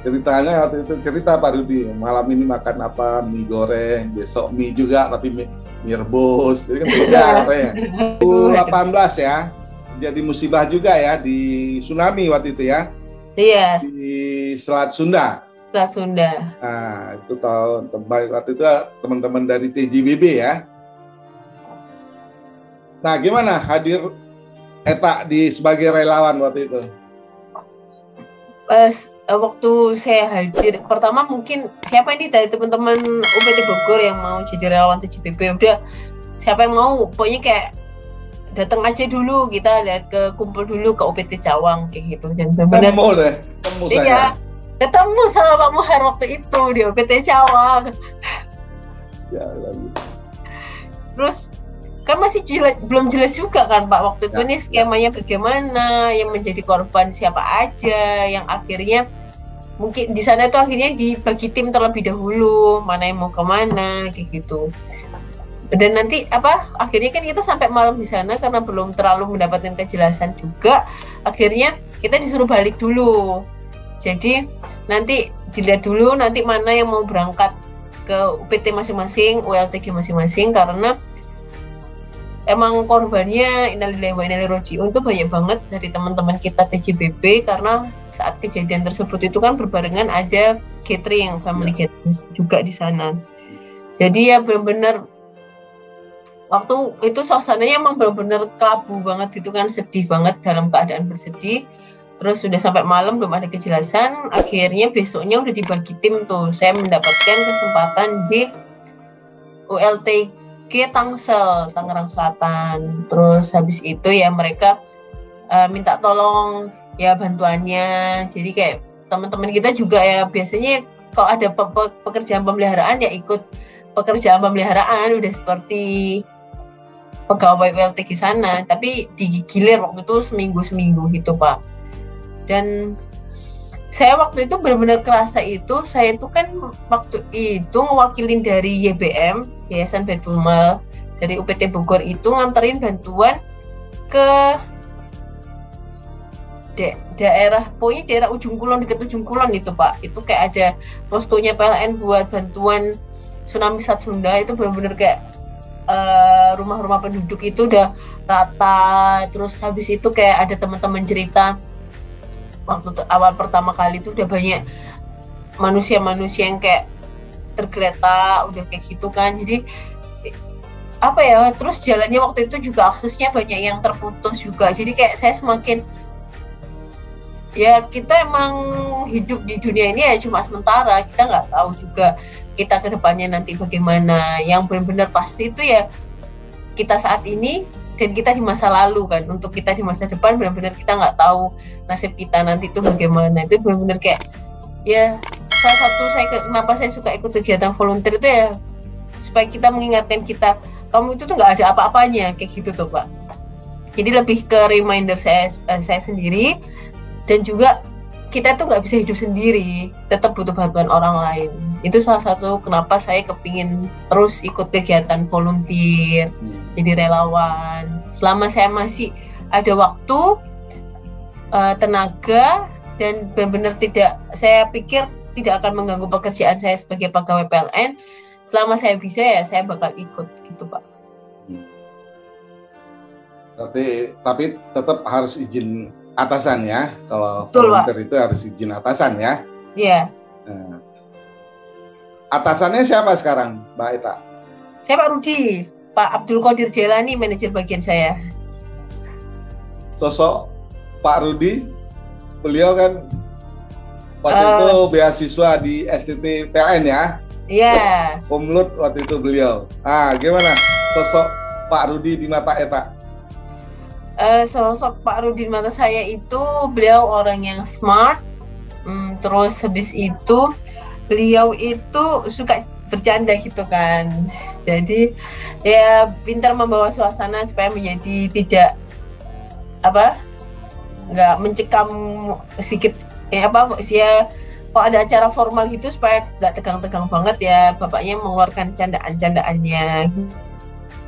Ceritanya waktu itu cerita Pak Rudi, malam ini makan apa, mie goreng, besok mie juga tapi mie rebus, jadi kan beda katanya. 2018 ya, jadi musibah juga ya di tsunami waktu itu ya. Iya. Di Selat Sunda. Selat Sunda. Nah, itu tahun terbaik waktu itu teman-teman dari TJBB ya. Nah, gimana hadir Eta sebagai relawan waktu itu? Waktu saya hadir, pertama mungkin siapa ini dari teman-teman UPT Bogor yang mau jadi relawan TJBB, udah siapa yang mau, pokoknya kayak datang aja dulu, kita lihat kumpul dulu ke UPT Cawang kayak gitu. Dan benar-benar ketemu saya. Iya, ketemu sama Pak Muhar waktu itu di UPT Cawang. Ya, lalu. Terus kan masih belum jelas juga kan Pak waktu itu nih skemanya bagaimana, yang menjadi korban siapa aja, yang akhirnya mungkin di sana itu akhirnya dibagi tim terlebih dahulu, mana yang mau kemana kayak gitu. Dan nanti akhirnya kan kita sampai malam di sana karena belum terlalu mendapatkan kejelasan juga, akhirnya kita disuruh balik dulu. Jadi nanti dilihat dulu nanti mana yang mau berangkat ke UPT masing-masing, ULTG masing-masing, karena emang korbannya innalillahi wa inna ilaihi raji'un itu banyak banget dari teman-teman kita TJBB, karena saat kejadian tersebut itu kan berbarengan ada catering, family gathering juga di sana. Jadi ya benar-benar waktu itu suasananya emang benar-benar kelabu banget gitu kan, sedih banget, dalam keadaan bersedih. Terus sudah sampai malam belum ada kejelasan, akhirnya besoknya udah dibagi tim tuh. Saya mendapatkan kesempatan di ULTG Tangsel, Tangerang Selatan. Terus habis itu ya mereka minta tolong ya bantuannya. Jadi kayak teman-teman kita juga ya biasanya kalau ada pekerjaan pemeliharaan ya ikut pekerjaan pemeliharaan, udah seperti pegawai ULTG sana, tapi digilir waktu itu seminggu gitu Pak. Dan saya waktu itu benar-benar kerasa itu, saya itu kan waktu itu ngewakilin dari YBM, Yayasan Baitul Mal, dari UPT Bogor itu nganterin bantuan ke daerah, pokoknya daerah Ujung Kulon, dekat Ujung Kulon itu Pak. Itu kayak ada poskonya PLN buat bantuan tsunami Selat Sunda, itu benar-benar kayak rumah-rumah penduduk itu udah rata. Terus habis itu kayak ada teman-teman cerita waktu awal pertama kali itu udah banyak manusia-manusia yang kayak tergeletak, udah kayak gitu kan. Jadi terus jalannya waktu itu juga aksesnya banyak yang terputus juga. Jadi kayak saya semakin ya kita emang hidup di dunia ini ya cuma sementara, kita nggak tahu juga kita ke depannya nanti bagaimana. Yang benar-benar pasti itu ya kita saat ini dan kita di masa lalu kan. Untuk kita di masa depan benar-benar kita nggak tahu nasib kita nanti itu bagaimana. Itu benar-benar kayak ya salah satu kenapa saya suka ikut kegiatan volunteer itu ya supaya kita mengingatkan kita, kamu itu tuh nggak ada apa-apanya kayak gitu tuh Pak. Jadi lebih ke reminder saya sendiri, dan juga kita tuh nggak bisa hidup sendiri, tetap butuh bantuan orang lain. Itu salah satu kenapa saya kepingin terus ikut kegiatan volunteer, jadi relawan. Selama saya masih ada waktu, tenaga, dan benar-benar saya pikir tidak akan mengganggu pekerjaan saya sebagai pegawai PLN. Selama saya bisa ya saya bakal ikut gitu Pak. Tapi tetap harus izin atasan ya, kalau volunteer itu harus izin atasan ya. Iya. Nah, atasannya siapa sekarang, Mbak Eta? Saya Pak Rudi, Pak Abdul Qadir Jelani, manajer bagian saya. Sosok Pak Rudi, beliau kan waktu itu beasiswa di STT PLN ya? Iya. Umlut waktu itu beliau. Gimana sosok Pak Rudi di mata Eta? Sosok Pak Rudi di mata saya itu beliau orang yang smart, terus habis itu beliau itu suka bercanda gitu kan. Jadi ya pintar membawa suasana supaya menjadi tidak nggak mencekam sedikit kalau ada acara formal gitu supaya nggak tegang-tegang banget ya, bapaknya mengeluarkan candaan-candaannya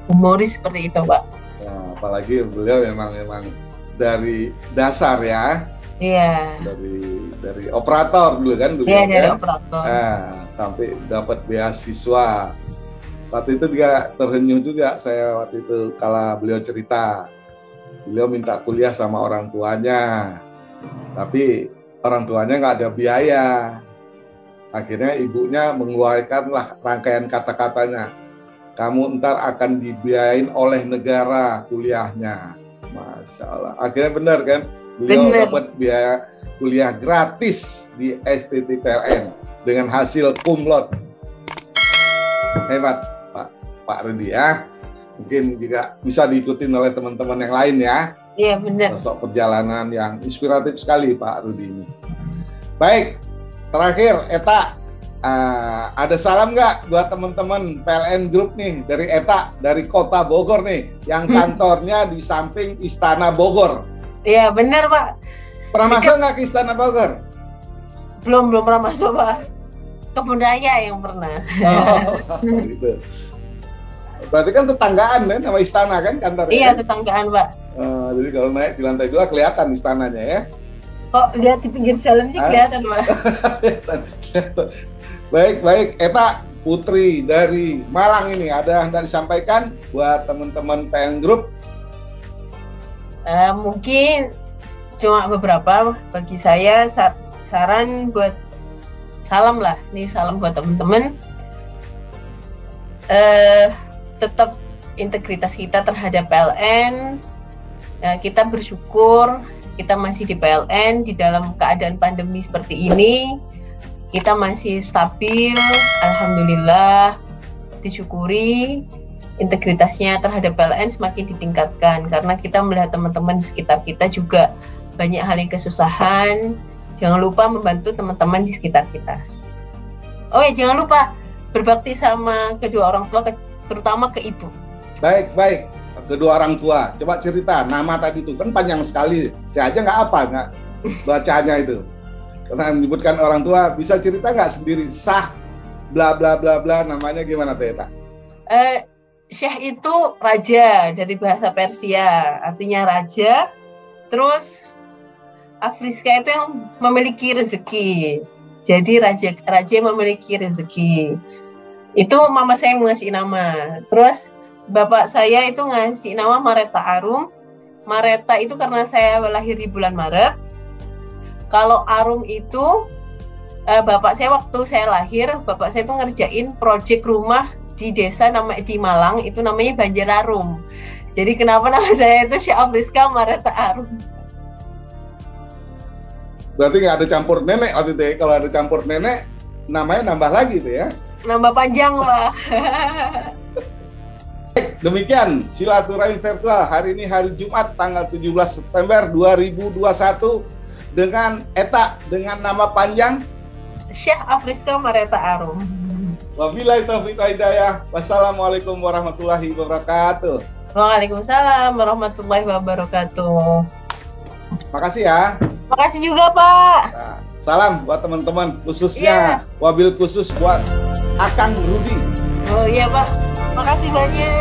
humoris seperti itu Pak. Nah, apalagi beliau memang dari dasar ya. Iya. Dari operator dulu kan. Iya, dari operator. Sampai dapat beasiswa. Waktu itu juga terhenyuh juga saya waktu itu kala beliau cerita. Beliau minta kuliah sama orang tuanya. Tapi orang tuanya nggak ada biaya. Akhirnya ibunya mengeluarkanlah rangkaian kata-katanya. Kamu ntar akan dibiayain oleh negara kuliahnya. Masya Allah. Akhirnya benar kan? Beliau dapat biaya kuliah gratis di STT PLN dengan hasil cum laude. Hebat Pak Rudi ya. Mungkin juga bisa diikuti oleh teman-teman yang lain ya. Iya benar. Sosok perjalanan yang inspiratif sekali Pak Rudi ini. Baik, terakhir Eta, ada salam nggak buat teman-teman PLN Group nih dari Eta, dari Kota Bogor nih, yang kantornya di samping Istana Bogor? Iya benar Pak. Pernah masuk nggak ke Istana Bogor? Belum pernah masuk Pak. Kebun Raya yang pernah. Oh, gitu. Berarti kan tetanggaan kan sama istana kan kantornya? Iya kan? Tetanggaan Pak. Jadi kalau naik di lantai 2 kelihatan istananya ya? Kok lihat di pinggir jalan sih kelihatan Pak. Baik, Eta Putri dari Malang ini ada yang disampaikan buat teman-teman PLN Group? Mungkin cuma beberapa bagi saya saran buat salam lah. Nih salam buat teman-teman. Tetap integritas kita terhadap PLN. Kita bersyukur kita masih di PLN di dalam keadaan pandemi seperti ini. Kita masih stabil, alhamdulillah, disyukuri. Integritasnya terhadap PLN semakin ditingkatkan karena kita melihat teman-teman di sekitar kita juga banyak hal yang kesusahan. Jangan lupa membantu teman-teman di sekitar kita. Oh ya, jangan lupa berbakti sama kedua orang tua, terutama ke ibu. Baik, kedua orang tua. Coba cerita, nama tadi itu kan panjang sekali. Saya aja nggak bacanya itu. Karena menyebutkan orang tua, bisa cerita nggak sendiri? Sah, bla bla bla bla, namanya gimana Teta? Syekh itu raja dari bahasa Persia, artinya raja. Terus Afriska itu yang memiliki rezeki. Jadi raja yang memiliki rezeki. Itu mama saya yang ngasih nama. Terus bapak saya itu ngasih nama Mareta Arum. Mareta itu karena saya lahir di bulan Maret. Kalau Arum itu bapak saya waktu saya lahir, bapak saya itu ngerjain proyek rumah di desa di Malang, itu namanya Banjararum. Jadi kenapa nama saya itu Syekh Afriska Mareta Arum. Berarti nggak ada campur nenek waktu itu ya? Kalau ada campur nenek, namanya nambah lagi tuh ya? Nambah panjang lah. Demikian silaturahmi virtual hari ini, hari Jumat tanggal 17 September 2021 dengan Eta dengan nama panjang Syekh Afriska Mareta Arum. Wabillahi taufiq wal hidayah. Wassalamualaikum warahmatullahi wabarakatuh. Waalaikumsalam warahmatullahi wabarakatuh. Makasih ya. Makasih juga Pak. Nah, salam buat teman-teman, khususnya wabil khusus buat Akang Rudi. Oh iya Pak, makasih banyak.